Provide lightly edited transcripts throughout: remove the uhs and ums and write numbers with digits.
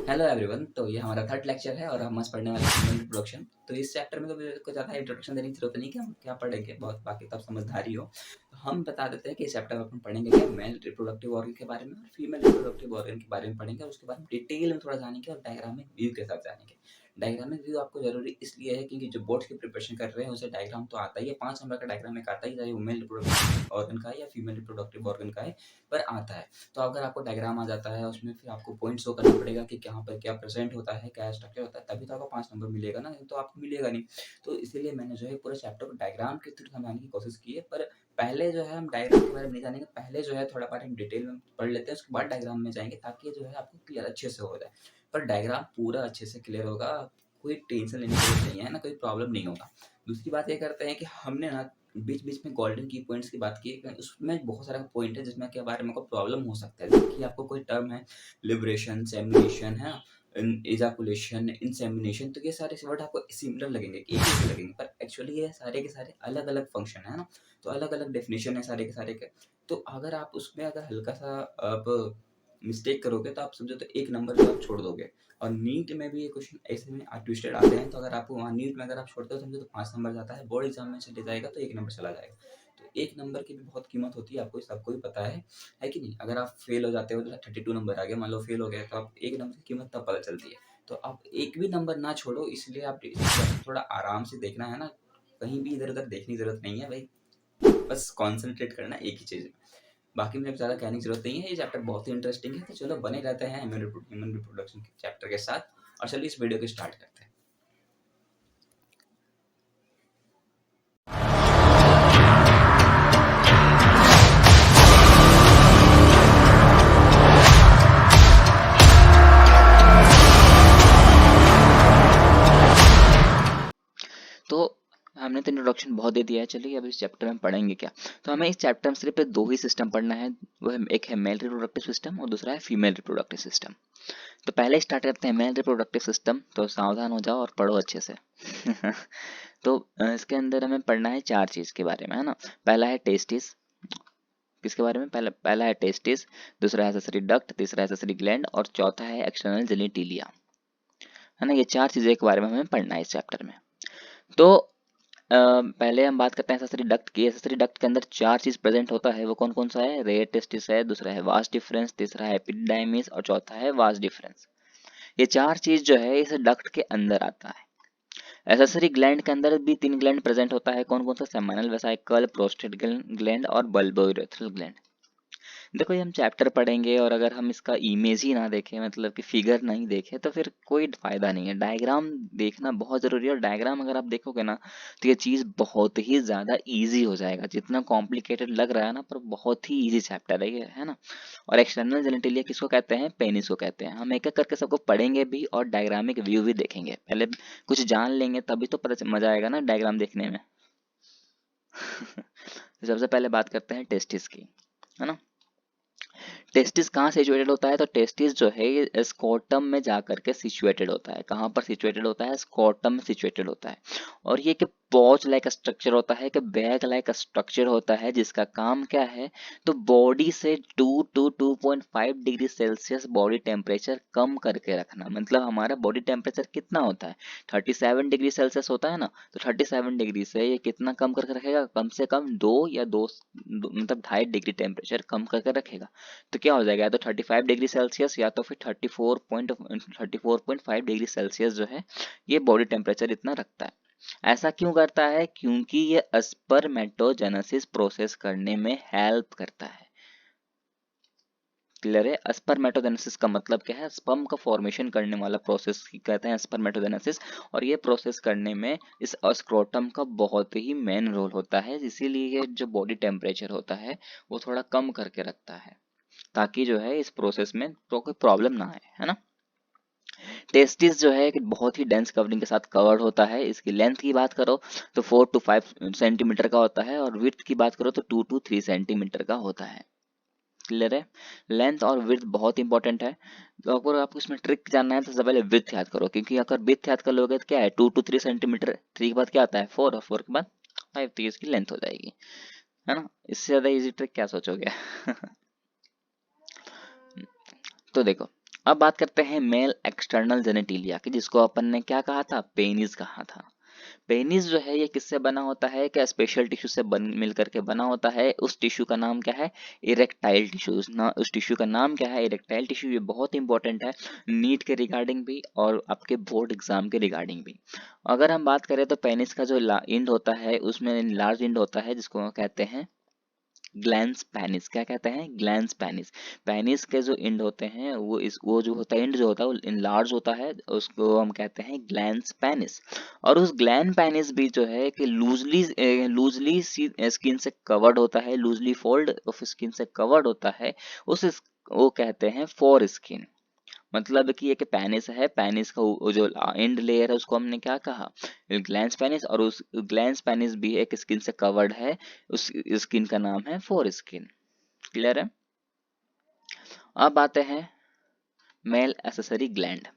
Hello everyone. तो ये हमारा थर्ड लेक्चर है और हम आज पढ़ने वाले हैं ह्यूमन रिप्रोडक्शन। तो इस चैप्टर में तो मेरे को ज़्यादा इंट्रोडक्शन देने की जरूरत नहीं कि हम क्या पढ़ेंगे, बहुत बाकी तब समझदारी हो। तो हम बता देते हैं कि इस चैप्टर में अपन पढ़ेंगे क्या, मेल रिप्रोडक्टिव ऑर्गन के बारे में और फीमेल रिप्रोडक्टिव ऑर्गन के बारे में पढ़ेंगे और उसके बाद डिटेल में थोड़ा जानेंगे और डायग्रामिक व्यू के साथ जानेंगे। डायग्रामिक व्यू आपको जरूरी इसलिए है क्योंकि जो बोर्ड्स की प्रिपरेशन कर रहे हैं उसे डायग्राम तो आता ही है, 5 नंबर का डायग्राम एक आता ही, चाहे वो मेल रिप्रोडक्टिव ऑर्गन का है या फीमेल रिप्रोडक्टिव ऑर्गन का है, पर आता है। तो अगर आपको डायग्राम आ जाता है उसमें फिर आपको पॉइंट शो करना पड़ेगा कि कहाँ पर क्या प्रेजेंट होता है, क्या स्ट्रक्चर होता है, तभी तो आपको 5 नंबर मिलेगा ना, नहीं तो आपको मिलेगा नहीं। तो इसीलिए मैंने जो है पूरे चैप्टर को डायग्राम के थ्रू समझाने की कोशिश की है। पर पहले जो है हम डायग्राम के बारे में नहीं जानेंगे, पहले जो है थोड़ा पार्ट हम डिटेल में पढ़ लेते हैं, उसके बाद डायग्राम में जाएंगे ताकि जो है आपको क्लियर अच्छे से हो जाए। पर डायग्राम पूरा अच्छे से क्लियर होगा, कोई टेंशन लेने की जरूरत नहीं है ना, कोई प्रॉब्लम नहीं होगा। दूसरी बात ये करते हैं कि हमने ना बीच बीच में गोल्डन की पॉइंट्स की बात की है, उसमें बहुत सारा पॉइंट है जिसमें के बारे में आपको प्रॉब्लम हो सकता है। जैसे कि आपको कोई टर्म है, लिबरेशन, सेमिनेशन है, इजाकुलेशन, इंसेमिनेशन, तो ये सारे वर्ड आपको सिमिलर लगेंगे कि एक जैसे लगेंगे, पर एक्चुअली ये सारे के सारे अलग अलग फंक्शन है ना। तो अलग अलग डेफिनेशन है सारे के सारे के। तो अगर आप उसमें अगर हल्का सा आप मिस्टेक करोगे तो आप समझो तो एक नंबर जो आप छोड़ दोगे। और नीट में भी ये क्वेश्चन ऐसे में ट्विस्टेड आते हैं, तो अगर आपको वहाँ नीट में अगर आप छोड़ते हो समझो तो 5 नंबर जाता है, बोर्ड एग्जाम में चले जाएगा तो 1 नंबर चला जाएगा। तो 1 नंबर की भी बहुत कीमत होती है, आपको सबको ही पता है कि नहीं। अगर आप फेल हो जाते हो तो 32 नंबर आ गया, मान लो फेल हो गया, तो आप 1 नंबर की कीमत तब पता चलती है। तो आप एक भी नंबर ना छोड़ो, इसलिए आप थोड़ा आराम से देखना है ना, कहीं भी इधर उधर देखने की जरूरत नहीं है भाई, बस कॉन्सेंट्रेट करना एक ही चीज में। बाकी मुझे ज़्यादा कहने की जरूरत नहीं है, ये चैप्टर बहुत ही इंटरेस्टिंग है। तो चलो बने रहते हैं ह्यूमन रिप्रोडक्शन के चैप्टर के साथ, और चलिए इस वीडियो को स्टार्ट करते हैं। तो हमने तो इंट्रोडक्शन बहुत दे दिया है। चलिए अब इस चैप्टर में पढ़ेंगे क्या। तो हमें इस चैप्टर में सिर्फ दो ही सिस्टम पढ़ना है। एक है मेल रिप्रोडक्टिव सिस्टम और दूसरा है फीमेल रिप्रोडक्टिव सिस्टम। तो पहले स्टार्ट करते हैं मेल रिप्रोडक्टिव सिस्टम। तो सावधान हो जाओ और पढ़ो अच्छे से। तो इसके अंदर हमें पढ़ना है चार चीज के बारे में, है ना। पहला है टेस्टिस। किसके बारे में? पहला है टेस्टिस, दूसरा है ससरी डक्ट, तीसरा है ससरी ग्लैंड और चौथा है एक्सटर्नल जेनिटिलिया, है ना। ये चार चीजें के बारे में हमें पढ़ना है इस चैप्टर में। तो पहले हम बात करते हैं एसेसरी डक्ट की। एसेसरी डक्ट के अंदर चार चीज प्रेजेंट होता है, वो कौन कौन सा है? रेयर टेस्टिस है, दूसरा है वास डिफरेंस, तीसरा है एपिडाइमिस और चौथा है वास डिफरेंस। ये चार चीज जो है इस डक्ट के अंदर आता है। एसेसरी ग्लैंड के अंदर भी तीन ग्लैंड प्रेजेंट होता है, कौन कौन सा? सेमिनल वेसिकल, प्रोस्टेट ग्लैंड और बल्बोयूरेथ्रल ग्लैंड। देखो ये हम चैप्टर पढ़ेंगे और अगर हम इसका इमेज ही ना देखें, मतलब कि फिगर नहीं देखें, तो फिर कोई फायदा नहीं है। डायग्राम देखना बहुत जरूरी है और डायग्राम अगर आप देखोगे ना तो ये चीज बहुत ही ज्यादा इजी हो जाएगा। जितना कॉम्प्लिकेटेड लग रहा है ना, पर बहुत ही इजी चैप्टर है ये, है ना। और एक्सटर्नल जेनिटलिया किसको कहते हैं? पेनिस को कहते हैं। हम एक एक करके सबको पढ़ेंगे भी और डायग्रामिक व्यू भी देखेंगे। पहले कुछ जान लेंगे तभी तो पता मजा आएगा ना डायग्राम देखने में। तो सबसे पहले बात करते हैं टेस्टिस की, है ना। टेस्टिस कहाँ सिचुएटेड होता है? तो टेस्टिस जो है ये स्कोटम में जाकर के सिचुएटेड होता है। कहाँ पर सिचुएटेड होता है? स्कोटम में सिचुएटेड होता है। और ये कि पॉच लाइक स्ट्रक्चर होता है, कि बैग लाइक स्ट्रक्चर होता है, जिसका काम क्या है? तो बॉडी से 2 to 2.5 degree Celsius body temperature कम करके रखना। मतलब हमारा बॉडी टेम्परेचर कितना होता है? 37 डिग्री सेल्सियस होता है ना। तो 37 डिग्री से ये कितना कम करके रखेगा? कम से कम मतलब 2.5 डिग्री टेम्परेचर कम करके रखेगा। तो क्या हो जाएगा? या तो 35 डिग्री सेल्सियस या तो फिर 34.5 डिग्री सेल्सियस जो है ये बॉडी टेम्परेचर इतना रखता है। ऐसा क्यों करता है? क्योंकि ये स्पर्मेटोजेनेसिस प्रोसेस करने में हेल्प करता है। क्लियर है? स्पर्मेटोजेनेसिस का मतलब क्या है? स्पर्म का फॉर्मेशन करने वाला प्रोसेस कहते हैं स्पर्मेटोजेनेसिस। और ये प्रोसेस करने में इस स्क्रोटम का बहुत ही मेन रोल होता है, इसीलिए ये जो बॉडी टेम्परेचर होता है वो थोड़ा कम करके रखता है, ताकि जो है इस प्रोसेस में तो कोई प्रॉब्लम ना आए, है ना। टेस्टिस जो है कि बहुत ही डेंस कवरिंग के साथ कवर्ड होता है। इसकी लेंथ की बात करो तो 4 to 5 सेंटीमीटर का होता है और विड्थ की बात करो तो 2 to 3 सेंटीमीटर का होता है। क्लियर है? लेंथ और विड्थ बहुत इंपॉर्टेंट है। तो अगर आपको इसमें ट्रिक जानना है तो सबसे पहले विड्थ याद करो, क्योंकि अगर विड्थ याद कर लोगे तो क्या है? 2 to 3 सेंटीमीटर, 3 के बाद क्या आता है? 4 और 4 के बाद 5, तो इसकी लेंथ हो जाएगी, है ना। इससे ज्यादा इजी ट्रिक क्या सोचोगे? तो देखो अब बात करते हैं मेल एक्सटर्नल जेनेटिलिया की, जिसको अपन ने क्या कहा था, पेनिस कहा था। पेनिस जो है ये किससे बना होता है, क्या स्पेशल टिश्यू से बन मिल करके बना होता है। उस टिश्यू का नाम क्या है, इरेक्टाइल टिश्यू। उस टिश्यू का नाम क्या है, इरेक्टाइल टिश्यू। ये बहुत इंपॉर्टेंट है नीट के रिगार्डिंग भी और आपके बोर्ड एग्जाम के रिगार्डिंग भी। अगर हम बात करें तो पेनिस का जो इंड होता है उसमें लार्ज इंड होता है, जिसको कहते हैं ग्लैंस पेनिस। क्या कहते हैं, ग्लैंस पेनिस। पेनिस के जो एंड होते हैं वो जो होता है, एंड जो होता है वो इनलार्ज होता है, उसको हम कहते हैं ग्लैंस पेनिस। और उस ग्लैंड पेनिस भी जो है कि लूजली स्किन से कवर्ड होता है, लूजली फोल्ड ऑफ स्किन से कवर्ड होता है। वो कहते हैं फोर स्किन। मतलब कि एक पेनिस है, पेनिस का वो जो एंड लेयर है उसको हमने क्या कहा, ग्लैंस पेनिस। और उस ग्लैंस पेनिस भी एक स्किन से कवर्ड है, उस स्किन का नाम है फोर स्किन। क्लियर है। अब आते हैं male accessory gland.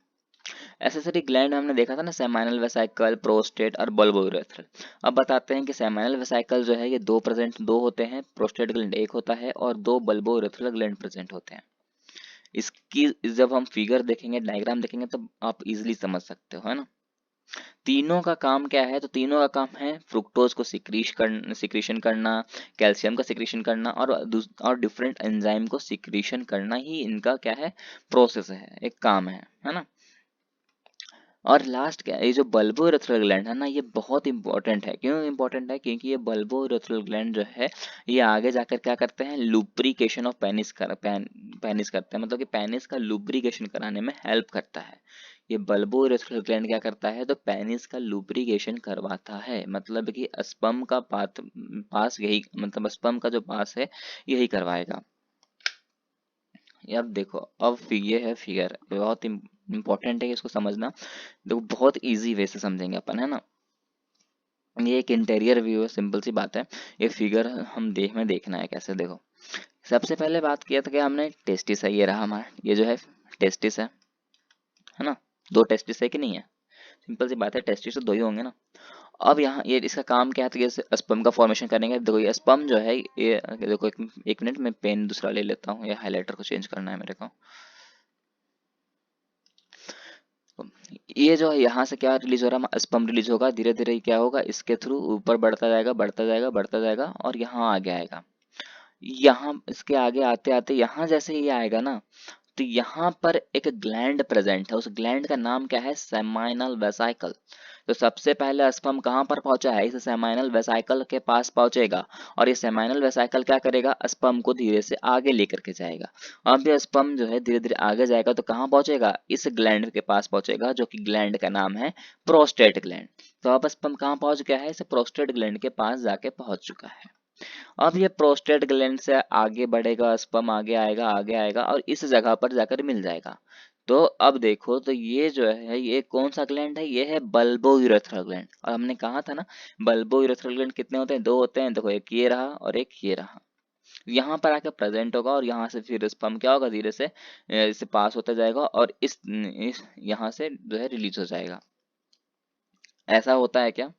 Accessory gland हमने देखा था ना, सेमाइनल वेसाइकल, प्रोस्टेट और बल्बो यूरेथ्रल। अब बताते हैं कि सेमाइनल वेसाइकल जो है ये दो होते हैं, प्रोस्टेट ग्लैंड एक होता है और दो बल्बो यूरेथ्रल ग्लैंड प्रेजेंट होते हैं। इसकी जब हम फिगर देखेंगे, डायग्राम देखेंगे, तब आप इजिली समझ सकते हो, है ना। तीनों का काम क्या है, तो तीनों का काम है फ्रुक्टोज को सिक्रीशन करना, कैल्शियम का सिक्रीशन करना और डिफरेंट एंजाइम को सिक्रीशन करना ही इनका क्या है, प्रोसेस है, एक काम है ना। और लास्ट क्या है, ये जो बल्बो यूरेथ्रल ग्लैंड है ना, ये बहुत इंपॉर्टेंट है। क्यों इंपॉर्टेंट है, क्योंकि ये बल्बो यूरेथ्रल ग्लैंड जो है ये आगे जाकर क्या करते हैं, लुब्रिकेशन ऑफ पेनिस करते हैं। मतलब कि पेनिस का लुब्रिकेशन कराने में हेल्प करता है। ये बल्बो यूरेथ्रल ग्लैंड क्या करता है, तो पेनिस का लुब्रिकेशन करवाता है। मतलब कि स्पर्म का पास यही, मतलब स्पर्म का जो पास है यही करवाएगा। ये अब देखो, अब ये है फिगर, बहुत इंपॉर्टेंट है इसको समझना। देखो बहुत इजी वे से समझेंगे अपन, है ना। ये एक इंटीरियर व्यू है, सिंपल सी बात है। ये फिगर हम देखना है कैसे। देखो सबसे पहले बात किया था कि हमने टेस्टिस है, ये रहा हमारा, ये जो है टेस्टिस है ना। दो टेस्टिस है कि नहीं है, सिंपल सी बात है, टेस्टिस तो दो ही होंगे ना। अब यहाँ ये इसका काम क्या है, तो ये स्पर्म का फॉर्मेशन करने का। देखो ये स्पर्म जो है ये, देखो एक मिनट में पेन दूसरा ले लेता हूँ, ये हाईलाइटर को चेंज करना है मेरे को। ये जो है यहाँ से क्या रिलीज हो रहा है, स्पर्म रिलीज होगा, धीरे धीरे क्या होगा, इसके थ्रू ऊपर बढ़ता जाएगा, बढ़ता जाएगा, बढ़ता जाएगा और यहाँ आगे आएगा। यहाँ इसके आगे आते आते यहाँ जैसे ये आएगा ना, तो यहाँ पर एक ग्लैंड प्रेजेंट है। उस ग्लैंड का नाम क्या है, सेमाइनल वेसाइकल। तो सबसे पहले स्पर्म कहाँ पर पहुंचा है, इस सेमाइनल वेसाइकल के पास पहुंचेगा। और ये सेमाइनल वेसाइकल क्या करेगा, स्पर्म को धीरे से आगे लेकर के जाएगा। अब ये स्पर्म जो है धीरे धीरे आगे जाएगा तो कहाँ पहुंचेगा, इस ग्लैंड के पास पहुंचेगा, जो कि ग्लैंड का नाम है प्रोस्टेट ग्लैंड। तो अब स्पर्म कहाँ पहुंच गया है, इस प्रोस्टेट ग्लैंड के पास जाके पहुंच चुका है। अब ये प्रोस्टेट ग्लैंड से आगे बढ़ेगा, स्पर्म आगे आएगा और इस जगह पर जाकर मिल जाएगा। तो अब देखो, तो ये जो है ये कौन सा ग्लैंड है, ये है बल्बो यूरेथ्रल ग्लैंड। और हमने कहा था ना, बल्बो यूरेथ्रल ग्लैंड कितने होते हैं, दो होते हैं। देखो एक ये रहा और एक ये रहा। यहाँ पर आकर प्रेजेंट होगा और यहाँ से फिर स्पर्म क्या होगा, धीरे से इससे पास होता जाएगा और इस यहाँ से जो है रिलीज हो जाएगा। ऐसा होता है क्या।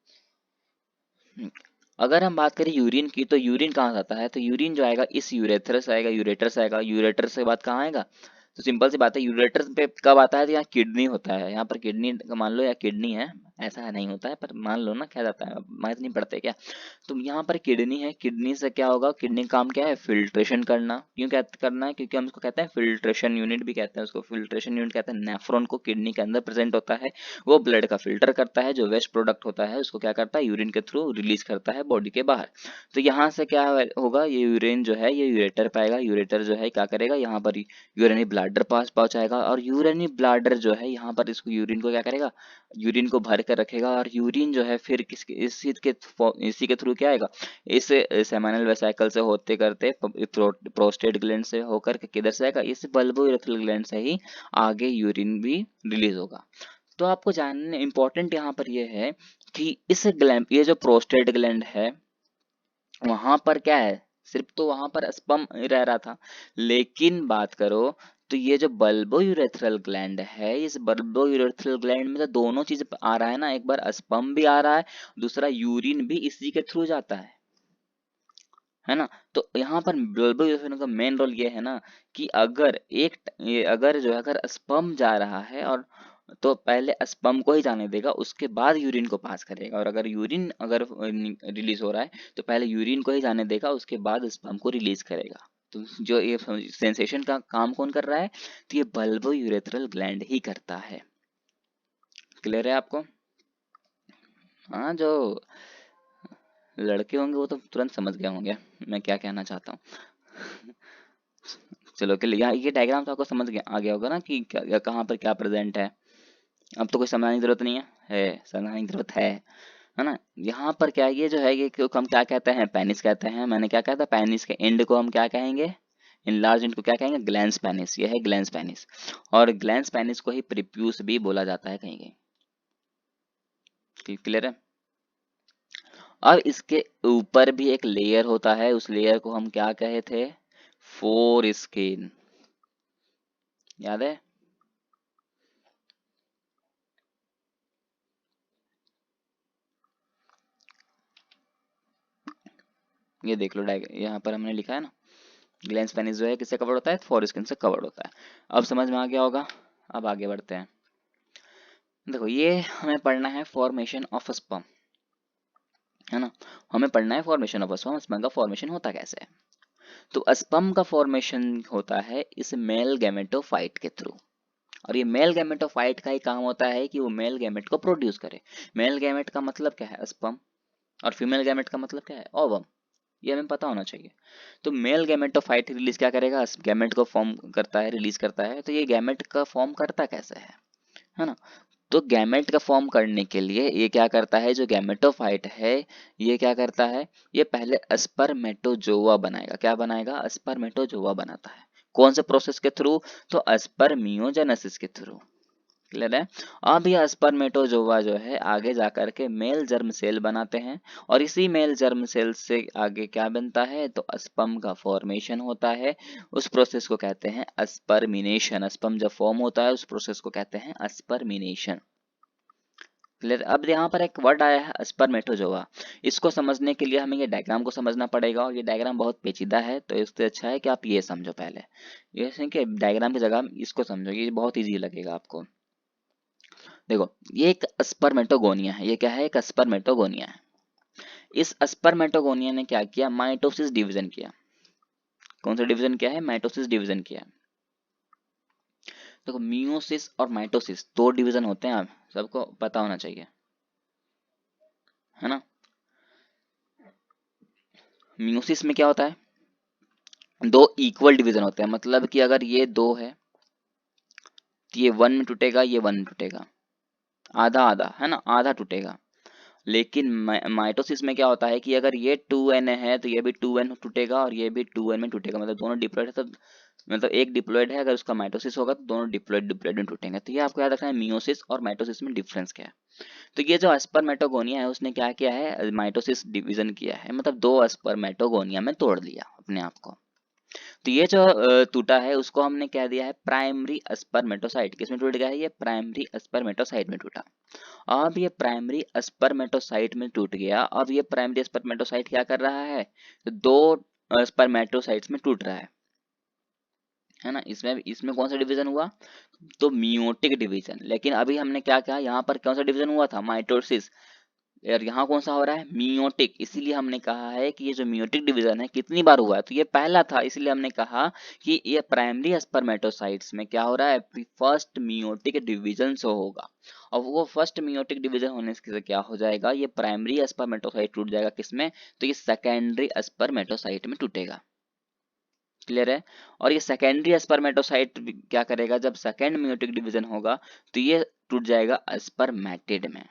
अगर हम बात करें यूरिन की, तो यूरिन कहाँ से आता है, तो यूरिन जो आएगा इस यूरेथ्रस से आएगा, यूरेटर से आएगा। यूरेटर से बाद कहाँ आएगा, तो सिंपल सी बात है, यूरेटर पे कब आता है, तो यहाँ किडनी होता है। यहाँ पर किडनी मान लो, या किडनी है, ऐसा नहीं होता है पर मान लो ना, क्या जाता है, माइट नहीं पड़ते क्या। तो यहाँ पर किडनी है, किडनी से क्या होगा, किडनी का काम क्या है, फिल्ट्रेशन करना। क्यों क्या करना है, क्योंकि हम उसको कहते हैं फिल्ट्रेशन यूनिट भी कहते हैं उसको, फिल्ट्रेशन यूनिट कहते हैं। नेफ्रॉन को किडनी के अंदर प्रेजेंट होता है, वो ब्लड का फिल्टर करता है, जो वेस्ट प्रोडक्ट होता है उसको क्या करता है, यूरिन के थ्रू रिलीज करता है बॉडी के बाहर। तो यहाँ से क्या होगा, ये यूरिन जो है ये यूरेटर पाएगा, यूरेटर जो है क्या करेगा, यहाँ पर यूरिनरी ब्लाडर पास पहुंचाएगा। और यूरिनरी ब्लाडर जो है यहाँ पर इसको यूरिन को क्या करेगा, यूरिन को भर कर रखेगा। और यूरिन जो है फिर इसी के थ्रू क्या आएगा, इस सेमिनल वेसिकल से होते करते प्रोस्टेट ग्लैंड से होकर के किधर से आएगा, इस बल्बो यूरेथ्रल ग्लैंड से ही आगे यूरिन भी रिलीज होगा। तो आपको जानने इम्पोर्टेंट यहाँ पर यह है कि इस ग्लैंड, ये जो प्रोस्टेट ग्लैंड है वहां पर क्या है, सिर्फ तो वहां पर स्पर्म रह रहा था। लेकिन बात करो तो ये जो बल्बो यूरेथ्रल ग्लैंड है, इस बल्बो यूरेथ्रल ग्लैंड में तो दोनों चीज आ रहा है ना, एक बार स्पर्म भी आ रहा है, दूसरा यूरिन भी इसी के थ्रू जाता है ना। तो यहाँ पर बल्ब यूरेथ्रल का मेन रोल ये है ना कि अगर जो है अगर स्पर्म जा रहा है और तो पहले स्पर्म को ही जाने देगा, उसके बाद यूरिन को पास करेगा, और अगर यूरिन अगर रिलीज हो रहा है तो पहले यूरिन को ही जाने देगा, उसके बाद स्पर्म को रिलीज करेगा। तो जो ये सेंसेशन का काम कौन कर रहा है, तो ये बल्बो यूरेथ्रल ग्लैंड ही करता है। क्लियर है आपको? हाँ, जो लड़के होंगे वो तो तुरंत समझ गए होंगे मैं क्या कहना चाहता हूँ। चलो के लिए ये डायग्राम तो आपको समझ गया आ गया होगा ना कि कहाँ पर क्या प्रेजेंट है। अब तो कोई समझाने की जरूरत नहीं है समझाने की जरूरत है ना। यहाँ पर क्या है, ये जो है ये हम क्या कहते हैं, पेनिस कहते हैं। मैंने क्या कहा था, पेनिस के एंड को हम क्या कहेंगे, इन लार्ज एंड को क्या कहेंगे, ग्लैंस पेनिस। ये है ग्लैंस पेनिस, और ग्लैंस पेनिस को ही प्रीप्यूस भी बोला जाता है कहीं कहीं। क्लियर है? अब इसके ऊपर भी एक लेयर होता है, उस लेयर को हम क्या कहे थे, फोर स्किन। याद है? ये देख लो यहाँ पर हमने लिखा है ना, ग्लैंस पेनिस जो है किससे कवर्ड होता है, फोर स्किन से कवर्ड होता है। अब समझ में आ गया होगा। अब आगे बढ़ते हैं। देखो ये हमें पढ़ना है फॉर्मेशन ऑफ स्पर्म, है ना। हमें पढ़ना है फॉर्मेशन ऑफ स्पर्म, स्पर्म का फॉर्मेशन होता कैसे है। तो स्पर्म का फॉर्मेशन होता है इस मेल गैमेटोफाइट के थ्रू, और ये मेल गैमेटोफाइट का ही काम होता है कि वो मेल गैमेट को प्रोड्यूस करे। मेल गैमेट का मतलब क्या है, स्पर्म, और फीमेल गैमेट का मतलब क्या है, ओवम। ये हमें पता होना चाहिए। तो मेल गैमेटोफाइट रिलीज क्या करेगा, गैमेट को फॉर्म करता है, रिलीज करता है। तो ये गैमेट का फॉर्म करता कैसे है ना। तो गैमेट का फॉर्म करने के लिए ये क्या करता है, जो गैमेटोफाइट है ये क्या करता है, ये पहले स्पर्मेटोजोआ बनाएगा। क्या बनाएगा, स्पर्मेटोजोआ बनाता है। कौन से प्रोसेस के थ्रू, तो स्पर्मियोजेनेसिस के थ्रू। क्लियर है? अब यह स्पर्मेटोजोआ जो है आगे जाकर के मेल जर्म सेल बनाते हैं, और इसी मेल जर्म सेल से आगे क्या बनता है, तो स्पर्म का फॉर्मेशन होता है। उस प्रोसेस को कहते हैं स्पर्मिनेशन। स्पर्म जब फॉर्म होता है उस प्रोसेस को कहते हैं स्पर्मिनेशन। क्लियर? अब यहाँ पर एक वर्ड आया है स्पर्मेटोजोआ। इसको समझने के लिए हमें ये डायग्राम को समझना पड़ेगा, और ये डायग्राम बहुत पेचीदा है, तो इससे अच्छा है कि आप ये समझो पहले। ये कि डायग्राम की जगह इसको समझो, ये बहुत ईजी लगेगा आपको। देखो ये एक स्पर्मेटोगोनिया है। ये क्या है, एक स्पर्मेटोगोनिया है। इस स्पर्मेटोगोनिया ने क्या किया, माइटोसिस डिवीजन किया। कौन सा डिवीजन किया है, माइटोसिस डिवीजन किया। देखो मियोसिस और माइटोसिस दो डिवीजन होते हैं, आप सबको पता होना चाहिए, है ना। मियोसिस में क्या होता है, दो इक्वल डिवीजन होते हैं। मतलब कि अगर ये दो है तो ये वन में टूटेगा, ये वन में टूटेगा, आधा आधा, है ना, आधा टूटेगा। लेकिन माइटोसिस में क्या होता है कि अगर ये 2n है तो ये भी 2n टूटेगा, और ये भी 2n में टूटेगा। मतलब दोनों डिप्लॉयड है, तो मतलब एक डिप्लॉयड है, अगर उसका माइटोसिस होगा तो दोनों डिप्लॉयड डिप्लॉयड में टूटेंगे। तो ये आपको याद रखना है, मियोसिस और माइटोसिस में डिफरेंस क्या है। तो ये जो स्पर्मेटोगोनिया है उसने क्या किया है, माइटोसिस डिवीजन किया है, मतलब दो स्पर्मेटोगोनिया में तोड़ दिया अपने आप को। तो ये जो टूटा है उसको हमने कह दिया है प्राइमरी स्पर्मेटोसाइट। किसमें टूट गया है, ये प्राइमरी स्पर्मेटोसाइट में टूटा। अब ये प्राइमरी स्पर्मेटोसाइट में टूट गया। अब ये प्राइमरी स्पर्मेटोसाइट क्या कर रहा है, तो दो स्पर्मेटोसाइट्स में टूट रहा है ना। इसमें इसमें कौन सा डिवीजन हुआ, तो मियोटिक डिवीजन। लेकिन अभी हमने क्या कहा, यहाँ पर कौन सा डिवीजन हुआ था, माइटोसिस। और यहाँ कौन सा हो रहा है, मियोटिक। इसीलिए हमने कहा है कि ये जो मियोटिक डिवीजन है कितनी बार हुआ है, तो ये पहला था। इसलिए हमने कहा कि ये प्राइमरी स्पर्मेटोसाइट्स में क्या हो रहा है, फर्स्ट मियोटिक डिवीजन से होगा। और वो फर्स्ट मियोटिक डिवीजन होने से क्या हो जाएगा, ये प्राइमरी स्पर्मेटोसाइट टूट जाएगा किसमें, तो ये सेकेंडरी स्पर्मेटोसाइट में टूटेगा। क्लियर है? और ये सेकेंडरी स्पर्मेटोसाइट क्या करेगा, जब सेकेंड मियोटिक डिवीजन होगा तो ये टूट जाएगा स्पर्मेटिड में।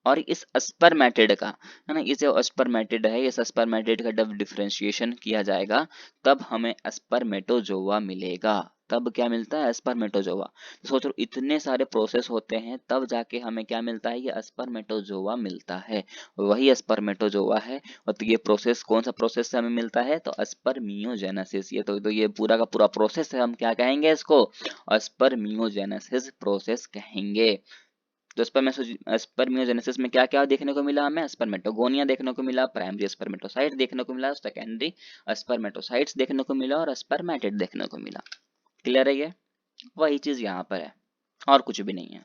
और इस स्पर्मेटिड का, है ना, ये जो स्पर्मेटिड है, इस स्पर्मेटिड का जब डिफरेंशिएशन किया जाएगा तब हमें स्पर्मेटोजोआ मिलेगा। तब क्या मिलता है, स्पर्मेटोजोआ। तो सोचो इतने सारे प्रोसेस होते हैं तब जाके हमें क्या मिलता है, ये स्पर्मेटोजोआ मिलता है। वही स्पर्मेटोजोआ है। और तो ये प्रोसेस कौन सा प्रोसेस से हमें मिलता है, तो स्पर्मियोजेनेसिस। ये तो ये पूरा का पूरा प्रोसेस है, हम क्या कहेंगे इसको, स्पर्मियोजेनेसिस प्रोसेस कहेंगे। तो स्पर्मियोजेनेसिस में क्या क्या देखने को मिला हमें, स्पर्मेटोगोनिया देखने को मिला, प्राइमरी स्पर्मेटोसाइट देखने को मिला, सेकेंडरी स्पर्मेटोसाइट्स देखने को मिला और स्पर्मेटिड देखने को मिला। क्लियर है? ये वही चीज यहाँ पर है और कुछ भी नहीं है।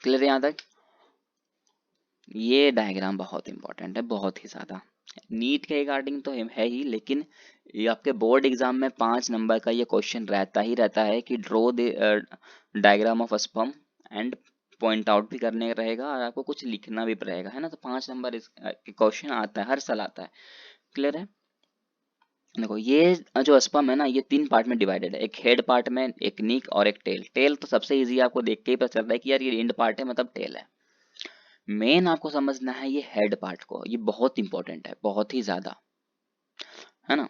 क्लियर है यहाँ तक? ये डायग्राम बहुत इंपॉर्टेंट है, बहुत ही ज्यादा। नीट के रिगार्डिंग तो है ही, लेकिन ये आपके बोर्ड एग्जाम में 5 नंबर का ये क्वेश्चन रहता ही रहता है कि draw the diagram of sperm and point out भी करने रहेगा और आपको कुछ लिखना भी रहेगा, है ना। तो 5 नंबर इस क्वेश्चन आता है, हर साल आता है। क्लियर है? देखो ये जो स्पर्म है ना, ये 3 पार्ट में डिवाइडेड है, एक हेड पार्ट में, एक नीक और एक टेल। टेल तो सबसे इजी, आपको देख के ही पता चलता है कि यार ये एंड पार्ट है, मतलब टेल है। मेन आपको समझना है ये हेड पार्ट को, ये बहुत इंपॉर्टेंट है, बहुत ही ज्यादा, है ना।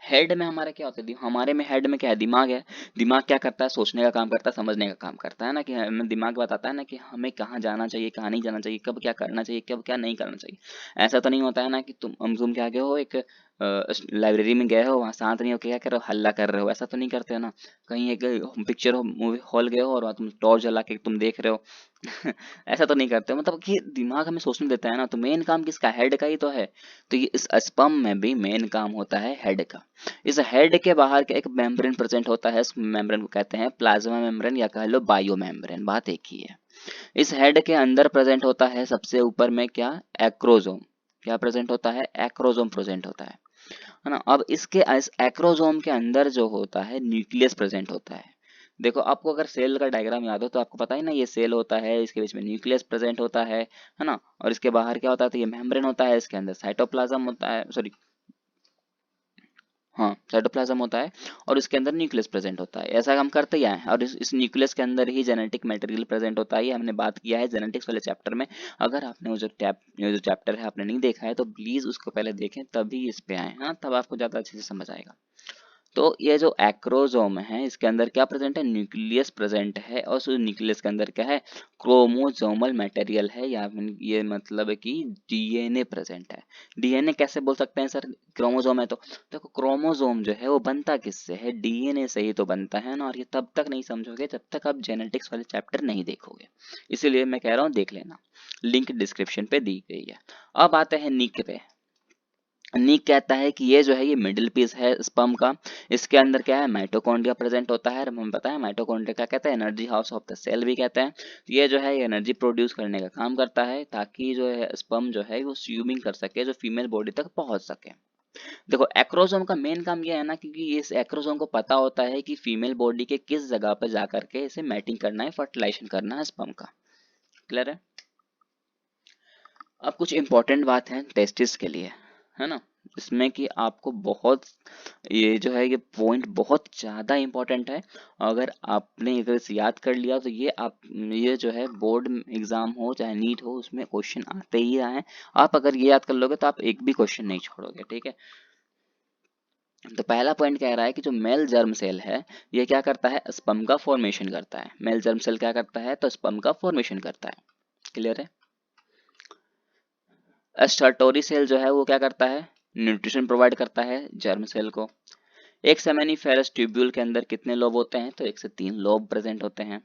हेड में हमारा क्या होता है, हमारे में हेड में क्या है, दिमाग है। दिमाग क्या करता है, सोचने का काम करता है, समझने का काम करता है ना, कि हमें दिमाग बताता है ना कि हमें कहाँ जाना चाहिए, कहाँ नहीं जाना चाहिए, कब क्या करना चाहिए, कब क्या नहीं करना चाहिए। ऐसा तो नहीं होता है ना कि तुम क्या गए हो, एक लाइब्रेरी में गए हो, वहाँ शांत नहीं हो, क्या कर रहे हो, हल्ला कर रहे हो, ऐसा तो नहीं करते हो ना। कहीं एक पिक्चर हो, मूवी हॉल गए हो और वहाँ तुम टॉर्च जला के तुम देख रहे हो ऐसा तो नहीं करते हो। मतलब कि दिमाग हमें सोचने देता है ना, तो मेन काम किसका, हेड का ही तो है। तो ये इस स्पर्म में भी मेन काम होता है हेड का। इस हेड के बाहर का एक मेम्ब्रेन प्रेजेंट होता है, इस मेम्ब्रेन को कहते हैं प्लाज्मा मेम्ब्रेन या कह लो बायो मेम्ब्रेन, बात एक ही है। इस हेड के अंदर प्रेजेंट होता है सबसे ऊपर में क्या, एक्रोजोम। क्या प्रेजेंट होता है, एक्रोजोम प्रेजेंट होता है ना। अब इसके इस एक्रोजोम के अंदर जो होता है, न्यूक्लियस प्रेजेंट होता है। देखो आपको अगर सेल का डायग्राम याद हो तो आपको पता है ना, ये सेल होता है, इसके बीच में न्यूक्लियस प्रेजेंट होता है ना। और इसके बाहर क्या होता है, तो ये मेम्ब्रेन होता है, इसके अंदर साइटोप्लाज्म होता है, सॉरी हाँ साइटोप्लाज्म होता है, और इसके अंदर न्यूक्लियस प्रेजेंट होता है। ऐसा हम करते ही आए हैं, और इस न्यूक्लियस के अंदर ही जेनेटिक मटेरियल प्रेजेंट होता है। ये हमने बात किया है जेनेटिक्स वाले चैप्टर में। अगर आपने वो जो चैप्टर है आपने नहीं देखा है तो प्लीज उसको पहले देखें, तभी इस पे आए, हाँ तब आपको ज्यादा अच्छे से समझ आएगा। तो ये जो एक्रोजोम है, इसके अंदर क्या प्रेजेंट है, न्यूक्लियस प्रेजेंट है, और उस न्यूक्लियस के अंदर क्या है, क्रोमोसोमल मटेरियल है, या ये मतलब है कि डीएनए प्रेजेंट है। डीएनए कैसे बोल सकते हैं सर, क्रोमोसोम है तो। देखो क्रोमोसोम जो है वो बनता किससे है, डीएनए से ही तो बनता है ना। और ये तब तक नहीं समझोगे जब तक आप जेनेटिक्स वाले चैप्टर नहीं देखोगे, इसीलिए मैं कह रहा हूँ देख लेना, लिंक डिस्क्रिप्शन पे दी गई है। अब आते हैं निक पे। निक कहता है कि ये जो है, ये मिडिल पीस है स्पर्म का। इसके अंदर क्या है, माइटोकॉन्ड्रिया प्रेजेंट होता है। हमें पता है माइटोकॉन्ड्रिया क्या कहते हैं, energy house of the cell भी कहते हैं। तो ये जो है, ये एनर्जी प्रोड्यूस करने का काम करता है, ताकि जो है स्पर्म जो है वो स्विमिंग कर सके, जो फीमेल बॉडी तक पहुंच सके। देखो एक्रोसोम का मेन काम ये है ना, क्योंकि इस एक्रोसोम को पता होता है कि फीमेल बॉडी के किस जगह पर जाकर के इसे मैटिंग करना है, फर्टिलाइजेशन करना है स्पर्म का। क्लियर है? अब कुछ इंपॉर्टेंट बात है टेस्टिस के लिए, है ना। इसमें कि आपको बहुत, ये जो है ये पॉइंट बहुत ज़्यादा इंपॉर्टेंट है। अगर इसे याद कर लिया तो ये जो है बोर्ड एग्जाम हो चाहे नीट हो, उसमें क्वेश्चन आते ही आए। आप अगर ये याद कर लोगे तो आप एक भी क्वेश्चन नहीं छोड़ोगे, ठीक है। तो पहला पॉइंट कह रहा है कि जो मेल जर्म सेल है, ये क्या करता है, स्पर्म का फॉर्मेशन करता है। मेल जर्म सेल क्या करता है, तो स्पर्म का फॉर्मेशन करता है। क्लियर है? स्टार्टोरी सेल जो है वो क्या करता है, न्यूट्रिशन प्रोवाइड करता है जर्म सेल को। एक सेमेनिफेरस ट्यूब्यूल के अंदर कितने लोब होते हैं, तो 1 से 3 लोब प्रेजेंट होते हैं।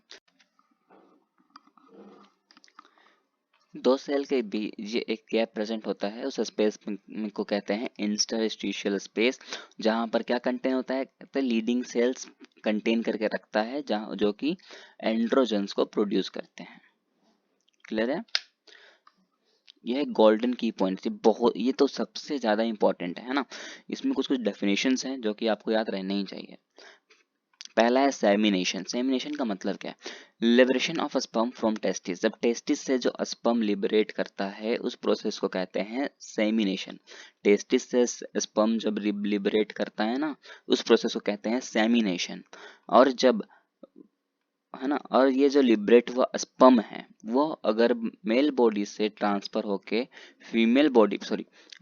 दो सेल के बीच ये एक गैप प्रेजेंट होता है, उस स्पेस को कहते हैं इंटरस्टिशियल स्पेस, जहां पर क्या कंटेन होता है, कहते हैं लीडिंग सेल्स कंटेन करके रखता है, जहां जो कि एंड्रोजन्स को प्रोड्यूस करते हैं। क्लियर है? यह गोल्डन की पॉइंट, ये तो सबसे ज्यादा इंपॉर्टेंट है ना। इसमें कुछ कुछ डेफिनेशंस हैं जो कि आपको याद रहने ही चाहिए। पहला है सेमिनेशन। सेमिनेशन का मतलब क्या है, liberation of sperm from testis. जब टेस्टिस से जो स्पर्म लिबरेट करता है, उस प्रोसेस को कहते हैं सेमिनेशन। टेस्टिस से स्पर्म जब लिबरेट करता है ना, उस प्रोसेस को कहते हैं सेमिनेशन। और जब, है ना, और ये जो लिबरेट हुआ स्पर्म है, वो अगर मेल बॉडी से ट्रांसफर होके फीमेल बॉडी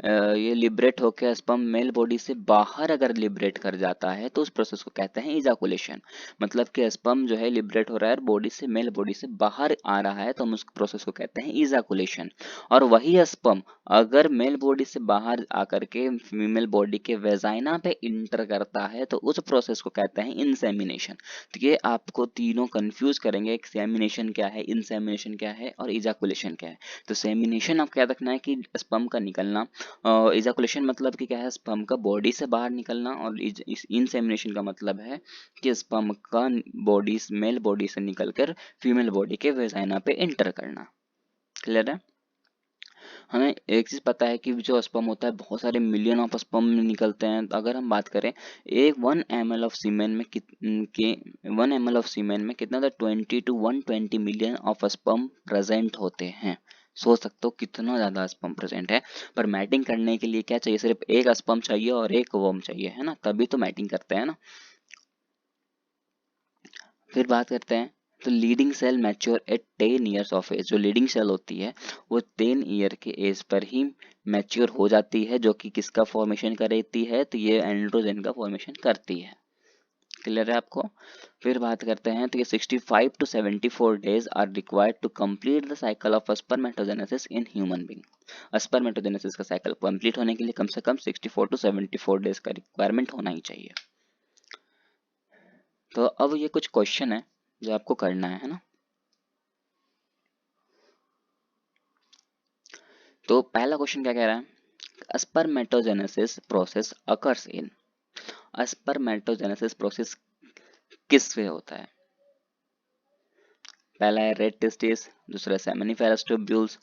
ये लिबरेट होके स्पर्म मेल बॉडी से बाहर अगर लिबरेट कर जाता है तो उस प्रोसेस को कहते हैं इजाकुलेशन। मतलब कि स्पर्म जो है लिबरेट हो रहा है बॉडी से, मेल बॉडी से बाहर आ रहा है तो हम उस प्रोसेस को कहते हैं इजाकुलेशन। और वही स्पर्म अगर मेल बॉडी से बाहर आकर के फीमेल बॉडी के वेजाइना पे इंटर करता है तो उस प्रोसेस को कहते हैं इंसेमिनेशन। तो ये आपको तीनों कंफ्यूज करेंगे, सेमिनेशन क्या है, इंसेमिनेशन क्या है और इजाकुलेशन क्या है। तो सेमिनेशन आपको याद रखना है कि स्पर्म का निकलना, इजाकुलेशन मतलब कि क्या है, स्पर्म का बॉडी से बाहर निकलना, और इंसेमिनेशन का मतलब है कि स्पर्म का बॉडी, मेल बॉडी से निकलकर फीमेल बॉडी के वेजाइना पे इंटर करना। क्लियर है? हमें एक चीज पता है कि जो स्पर्म होता है बहुत सारे मिलियन ऑफ स्पर्म निकलते हैं। अगर हम बात करें एक 1 ml ऑफ सीमेन में 1 ml ऑफ सीमेन में कितना था, 20 to 120 million of sperm present होते हैं। सोच सकते हो कितना ज्यादा स्पर्म प्रेजेंट है। पर मैटिंग करने के लिए क्या चाहिए, सिर्फ एक स्पर्म चाहिए और एक वर्म चाहिए, है ना, तभी तो मैटिंग करते हैं ना। फिर बात करते हैं तो Leydig cell mature at 10 years of age. जो लीडिंग सेल होती है वो 10 ईयर के एज पर ही मैच्योर हो जाती है, जो कि किसका फॉर्मेशन करती है, तो ये एंड्रोजन का फॉर्मेशन करती है। क्लियर है आपको? फिर बात करते हैं तो ये 65 to 74 days are required to complete the cycle of spermatogenesis in human being. Spermatogenesis का साइकिल कंप्लीट होने के लिए कम से कम 64 to 74 डेज का रिक्वायरमेंट होना ही चाहिए। तो अब ये कुछ क्वेश्चन है जो आपको करना है ना। तो पहला क्वेश्चन क्या कह रहा है, spermatogenesis process occurs in. Spermatogenesis process किस वे होता है? पहला है रेड टेस्टिस, दूसरा सेमिनिफेरस ट्यूब्यूल्स,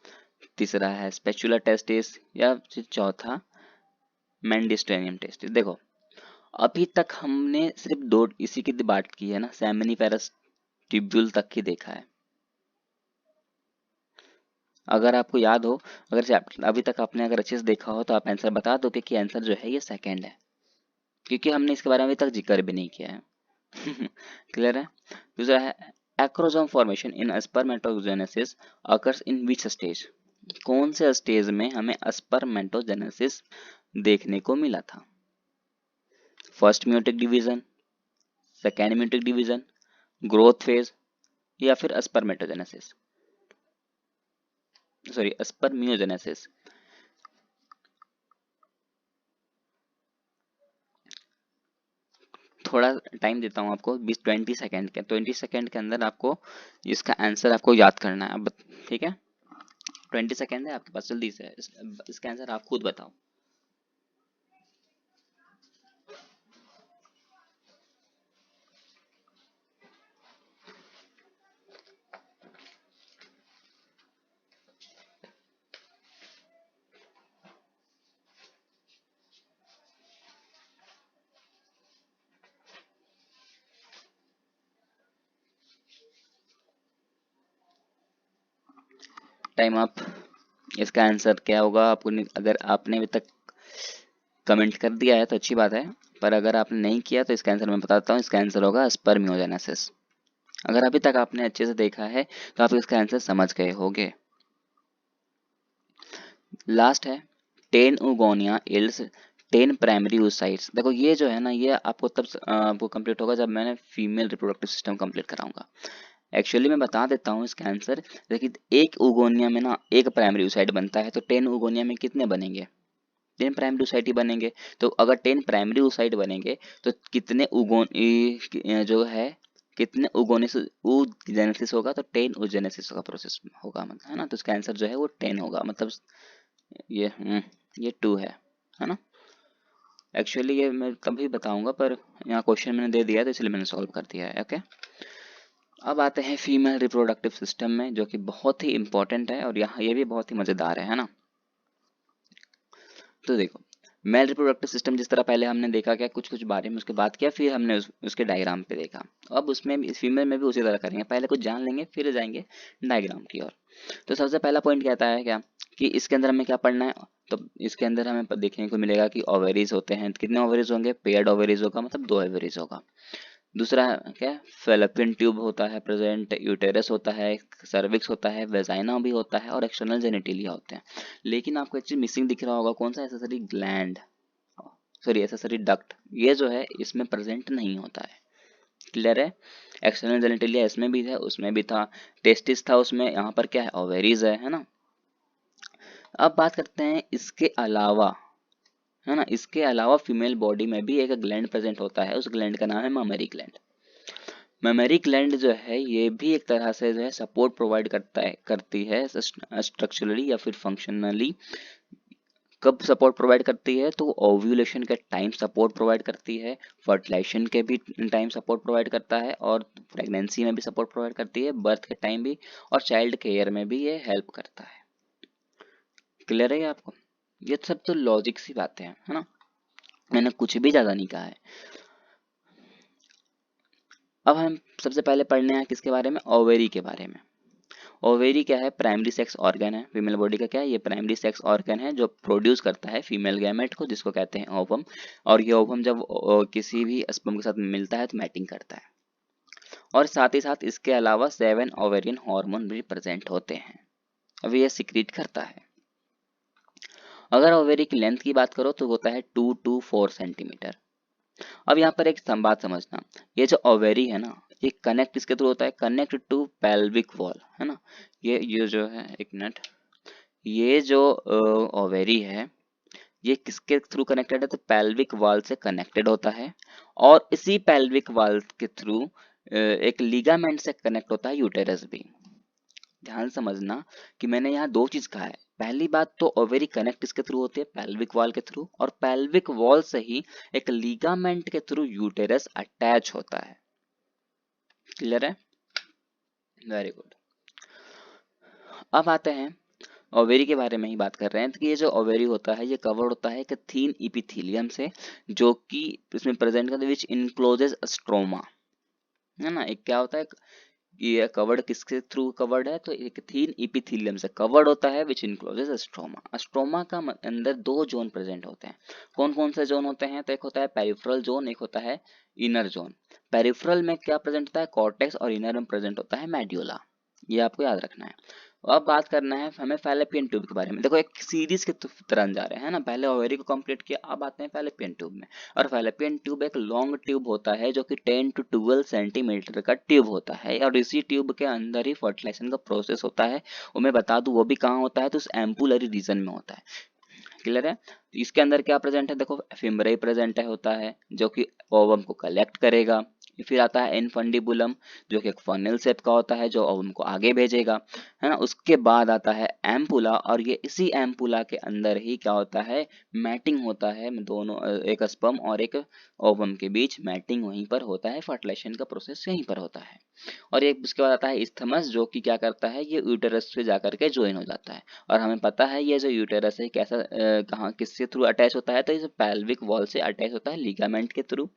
तीसरा है स्पेचुला टेस्टिस, या फिर चौथा मेंडिस्टेरियम टेस्टिस। देखो अभी तक हमने सिर्फ दो इसी की बात की है ना, सेमिनिफेरस ट्यूब्यूल तक ही देखा है। अगर आपको याद हो, अगर अभी तक आपने अगर अच्छे से देखा हो तो आप आंसर बता दोगे कि आंसर जो है ये सेकंड है, क्योंकि हमने इसके बारे में अभी तक जिक्र भी नहीं किया है। क्लियर है? दूसरा है acrosome formation in spermatogenesis occurs in which stage. कौन से स्टेज में हमें स्पर्मेटोजेनेसिस देखने को मिला था? First meiotic division, second meiotic division, growth phase, या फिर स्पर्मेटोजेनेसिस, सॉरी स्पर्मियोजेनेसिस। थोड़ा टाइम देता हूँ आपको, 20 सेकेंड के, 20 सेकेंड के अंदर आपको इसका आंसर आपको याद करना है। अब ठीक है, 20 सेकेंड है आपके पास, जल्दी से इसका आंसर आप खुद बताओ। Time up. इसका आंसर क्या होगा आपको अगर आपने अभी तक कमेंट कर दिया है तो अच्छी बात है, पर अगर आपने नहीं किया तो इसका आंसर मैं बताता हूँ। इसका आंसर होगा स्पर्मियोजेनेसिस। अगर अभी तक आपने अच्छे से देखा है तो आप इसका आंसर समझ गए होंगे। लास्ट है 10 oogonia yields 10 प्राइमरी oocytes। देखो ये जो है ना, ये आपको तब आपको कंप्लीट होगा जब मैंने फीमेल रिप्रोडक्टिव सिस्टम कंप्लीट कराऊंगा। एक्चुअली मैं बता देता हूँ इसका आंसर। देखिए एक oogonia में ना एक प्राइमरी oocyte बनता है, तो 10 oogonia में कितने बनेंगे? 10 प्राइमरी oocyte ही बनेंगे। तो अगर 10 प्राइमरी oocyte बनेंगे तो कितने जो है कितने oogenesis होगा, तो 10 oogenesis का प्रोसेस होगा, मतलब है ना। तो इसका आंसर जो है वो 10 होगा, मतलब ये 2 है ना। एक्चुअली ये मैं कभी बताऊंगा, पर यहाँ क्वेश्चन मैंने दे दिया है तो इसलिए मैंने सॉल्व कर दिया है। ओके, अब आते हैं फीमेल रिप्रोडक्टिव सिस्टम में, जो कि बहुत ही इंपॉर्टेंट है और यहाँ ये भी बहुत ही मजेदार है ना। तो देखो मेल रिप्रोडक्टिव सिस्टम जिस तरह पहले हमने देखा क्या कुछ कुछ बारे में, उसके बाद किया, फिर हमने उसके डायग्राम पे देखा। अब उसमें भी फीमेल में भी उसी तरह करेंगे, पहले कुछ जान लेंगे फिर जाएंगे डायग्राम की ओर। तो सबसे पहला पॉइंट कहता है क्या कि इसके अंदर हमें क्या पढ़ना है। तो इसके अंदर हमें देखने को मिलेगा कि ओवेरीज होते हैं। कितने ओवेरीज होंगे? पेयर्ड ओवेरीज होगा, मतलब 2 ओवेरीज होगा। दूसरा क्या है, फेलोपियन ट्यूब होता है प्रेजेंट, यूटेरस होता है, सर्विक्स होता है, वेजाइना भी होता है और एक्सटर्नल जेनिटिलिया होते हैं। लेकिन आपको एक चीज मिसिंग दिख रहा होगा, कौन सा, accessory gland, sorry accessory duct, ये जो है इसमें प्रेजेंट नहीं होता है। क्लियर है? एक्सटर्नल जेनिटिलिया इसमें भी है, उसमें भी था, टेस्टिस था उसमें, यहाँ पर क्या है, ओवेरीज है ना। अब बात करते हैं इसके अलावा, है ना, इसके अलावा फीमेल बॉडी में भी एक ग्लैंड प्रेजेंट होता है, उस ग्लैंड का नाम है ममेरी ग्लैंड। मेमोरी ग्लैंड जो है ये भी एक तरह से जो है सपोर्ट प्रोवाइड करती है स्ट्रक्चरली या फिर फंक्शनली। कब सपोर्ट प्रोवाइड करती है, तो ओव्यूलेशन के टाइम सपोर्ट प्रोवाइड करती है, फर्टिलाइजेशन के भी टाइम सपोर्ट प्रोवाइड करता है, और प्रेगनेंसी में भी सपोर्ट प्रोवाइड करती है, बर्थ के टाइम भी, और चाइल्ड केयर में भी ये हेल्प करता है। क्लियर है आपको? ये सब तो लॉजिक सी बातें हैं, है ना, मैंने कुछ भी ज्यादा नहीं कहा है। अब हम सबसे पहले पढ़ने हैं किसके बारे में, ओवेरी के बारे में। ओवेरी क्या है, प्राइमरी सेक्स ऑर्गन है, फीमेल बॉडी का क्या है, ये प्राइमरी सेक्स ऑर्गन है जो प्रोड्यूस करता है फीमेल गैमेट को, जिसको कहते हैं ओवम। और ये ओवम जब किसी भी स्पर्म के साथ मिलता है तो मैटिंग करता है, और साथ ही साथ इसके अलावा 7 ओवेरियन हार्मोन भी प्रेजेंट होते हैं, अभी ये सिक्रीट करता है। अगर ओवेरी की लेंथ की बात करो तो होता है 2 to 4 सेंटीमीटर। अब यहाँ पर एक बात समझना, ये जो ओवेरी है ना, ये कनेक्ट किसके थ्रू होता है, कनेक्ट टू पेल्विक वॉल, है ना। ये जो है, एक मिनट, ये जो ओवेरी है ये किसके थ्रू कनेक्टेड है, तो पेल्विक वॉल से कनेक्टेड होता है, और इसी पेल्विक वॉल के थ्रू एक लिगामेंट से कनेक्ट होता है यूटेरस भी। ध्यान समझना कि मैंने यहाँ दो चीज कहा है, पहली बात तो ओवेरी कनेक्ट किसके थ्रू होती है, पेल्विक वॉल के थ्रू, और पेल्विक वॉल से ही एक लिगामेंट के थ्रू यूटेरस अटैच होता है। क्लियर है? Very good. अब आते हैं ओवेरी के बारे में ही बात कर रहे हैं, तो ये जो ओवेरी होता है ये कवर्ड होता है एक थीन इपिथीलियम से, जो कि इसमें प्रेजेंट करता है, विच इनक्लोजेस स्ट्रोमा, है ना। एक क्या होता है, ये कवर्ड किसके थ्रू कवर्ड है, तो एक थीन इपिथीलियम से कवर्ड होता है, विच इनक्लोजेस स्ट्रोमा। स्ट्रोमा का अंदर दो जोन प्रेजेंट होते हैं। कौन कौन से जोन होते हैं, तो एक होता है पेरिफेरल जोन, एक होता है इनर जोन। पेरिफेरल में क्या प्रेजेंट होता है, कॉर्टेक्स, और इनर में प्रेजेंट होता है मेड्यूला। ये आपको याद रखना है। अब बात करना है हमें फैलोपियन ट्यूब के बारे में। देखो एक सीरीज के तरह जा रहे हैं ना, पहले ओवेरी को कंप्लीट किया, अब आते हैं फैलोपियन ट्यूब में। और फैलोपियन ट्यूब एक लॉन्ग ट्यूब होता है जो कि 10 to 12 सेंटीमीटर का ट्यूब होता है, और इसी ट्यूब के अंदर ही फर्टिलाइजेशन का प्रोसेस होता है। और मैं बता दूं वो भी कहाँ होता है, तो उस एम्पुलरी रीजन में होता है। क्लियर है? इसके अंदर क्या प्रेजेंट है, देखो फिम्बराई प्रेजेंट है होता है, जो कि ओवम को कलेक्ट करेगा। फिर आता है इनफंडिबुलम, जो कि एक फनल शेप का होता है, जो ओवम को आगे भेजेगा, है ना। उसके बाद आता है एम्पुला, और ये इसी एम्पुला के अंदर ही क्या होता है, मैटिंग होता है दोनों, एक स्पर्म और एक ओवम के बीच मैटिंग वहीं पर होता है, फर्टिलाइजेशन का प्रोसेस यहीं पर होता है। और एक उसके बाद आता है इस्थमस, जो कि क्या करता है, ये यूटेरस से जाकर के ज्वाइन हो जाता है। और हमें पता है ये जो यूटेरस है कैसा, कहाँ किसके थ्रू अटैच होता है, तो इस पेल्विक वॉल से अटैच होता है लिगामेंट के थ्रू।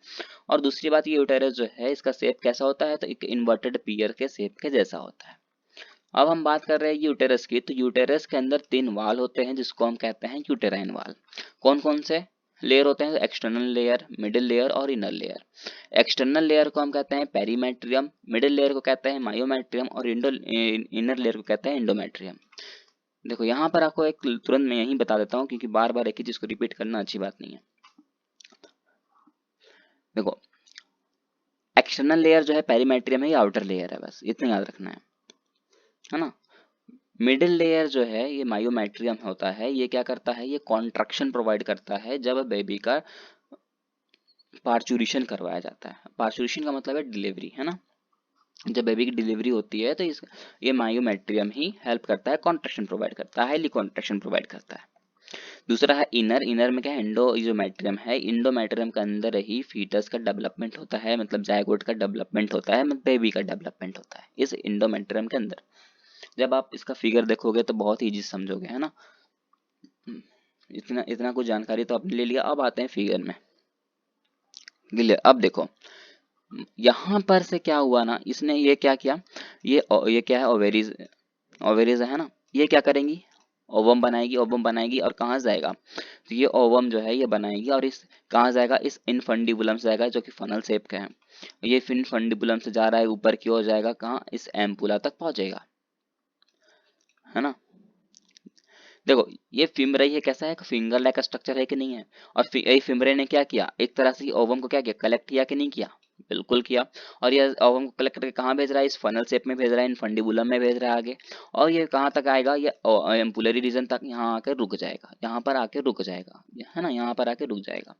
और दूसरी बात, ये यूटेरस जो है इसका शेप कैसा होता है, तो एक इन्वर्टेड पियर के शेप के जैसा होता है। अब हम बात कर रहे हैं यूटेरस की, तो यूटेरस के अंदर 3 वाल होते हैं जिसको हम कहते हैं यूटेराइन वाल। कौन कौन से लेयर होते हैं, एक्सटर्नल लेयर, मिडिल लेयर और इनर लेयर। एक्सटर्नल लेयर को हम कहते हैं पेरीमेट्रियम, मिडिल लेयर को कहते हैं मायोमेट्रियम, और इनर लेयर को कहते हैं एंडोमेट्रियम। देखो यहाँ पर आपको एक तुरंत मैं यही बता देता हूँ, क्योंकि बार बार एक ही चीज को रिपीट करना अच्छी बात नहीं है। देखो एक्सटर्नल लेयर जो है पेरीमेट्रियम है, ये आउटर लेयर है, बस इतना याद रखना है ना। मिडिल लेयर जो है ये मायोमेट्रियम होता है, ये क्या करता है, ये कॉन्ट्रक्शन प्रोवाइड करता है जब बेबी का पार्चुरेशन करवाया जाता है। पार्चुरेशन का मतलब है डिलीवरी, है ना। जब बेबी की डिलीवरी होती है तो ये मायोमेट्रियम ही हेल्प करता है, कॉन्ट्रक्शन प्रोवाइड करता है, हाईली कॉन्ट्रक्शन प्रोवाइड करता है। दूसरा है इनर। इनर में क्या है, इंडोमेट्रियम है। इंडोमेट्रियम के अंदर ही फीटस का डेवलपमेंट होता है, मतलब जायगोट का डेवलपमेंट होता है, मतलब बेबी का डेवलपमेंट होता है इस इंडोमेट्रियम के अंदर। जब आप इसका फिगर देखोगे तो बहुत ईजी समझोगे, है ना। इतना इतना कुछ जानकारी तो आपने ले लिया। अब आते हैं फिगर में। अब देखो यहाँ पर से क्या हुआ ना, इसने ये क्या किया, ये क्या है, ओवेरीज, ओवेरीज है ना, ये क्या करेंगी, ओवम बनाएगी, ओवम बनाएगी और कहाँ से जाएगा, तो ये ओवम जो है ये बनाएगी और इस कहाँ जाएगा, इस इनफंडिबुलम से जाएगा जो कि फनल शेप का है। ये इनफंडिबुलम से जा रहा है ऊपर की ओर, जाएगा कहाँ, इस एम्पुला तक पहुंचेगा, है ना। देखो ये फिमरे ये कैसा है, फिंगर लाइक स्ट्रक्चर है कि नहीं है, और ये फिमरे ने क्या किया, एक तरह से ओवम को क्या किया, कलेक्ट किया कि नहीं किया, बिल्कुल किया। और ये ओवम को कलेक्ट करके कहाँ भेज रहा है, इस फनल शेप में भेज रहा है, इन फंडिबुलम में भेज रहा है आगे। और ये कहाँ तक आएगा, ये एम्पुलरी रीजन तक यहाँ आकर रुक जाएगा, यहाँ पर आके रुक जाएगा, है ना, यहाँ पर आके रुक जाएगा।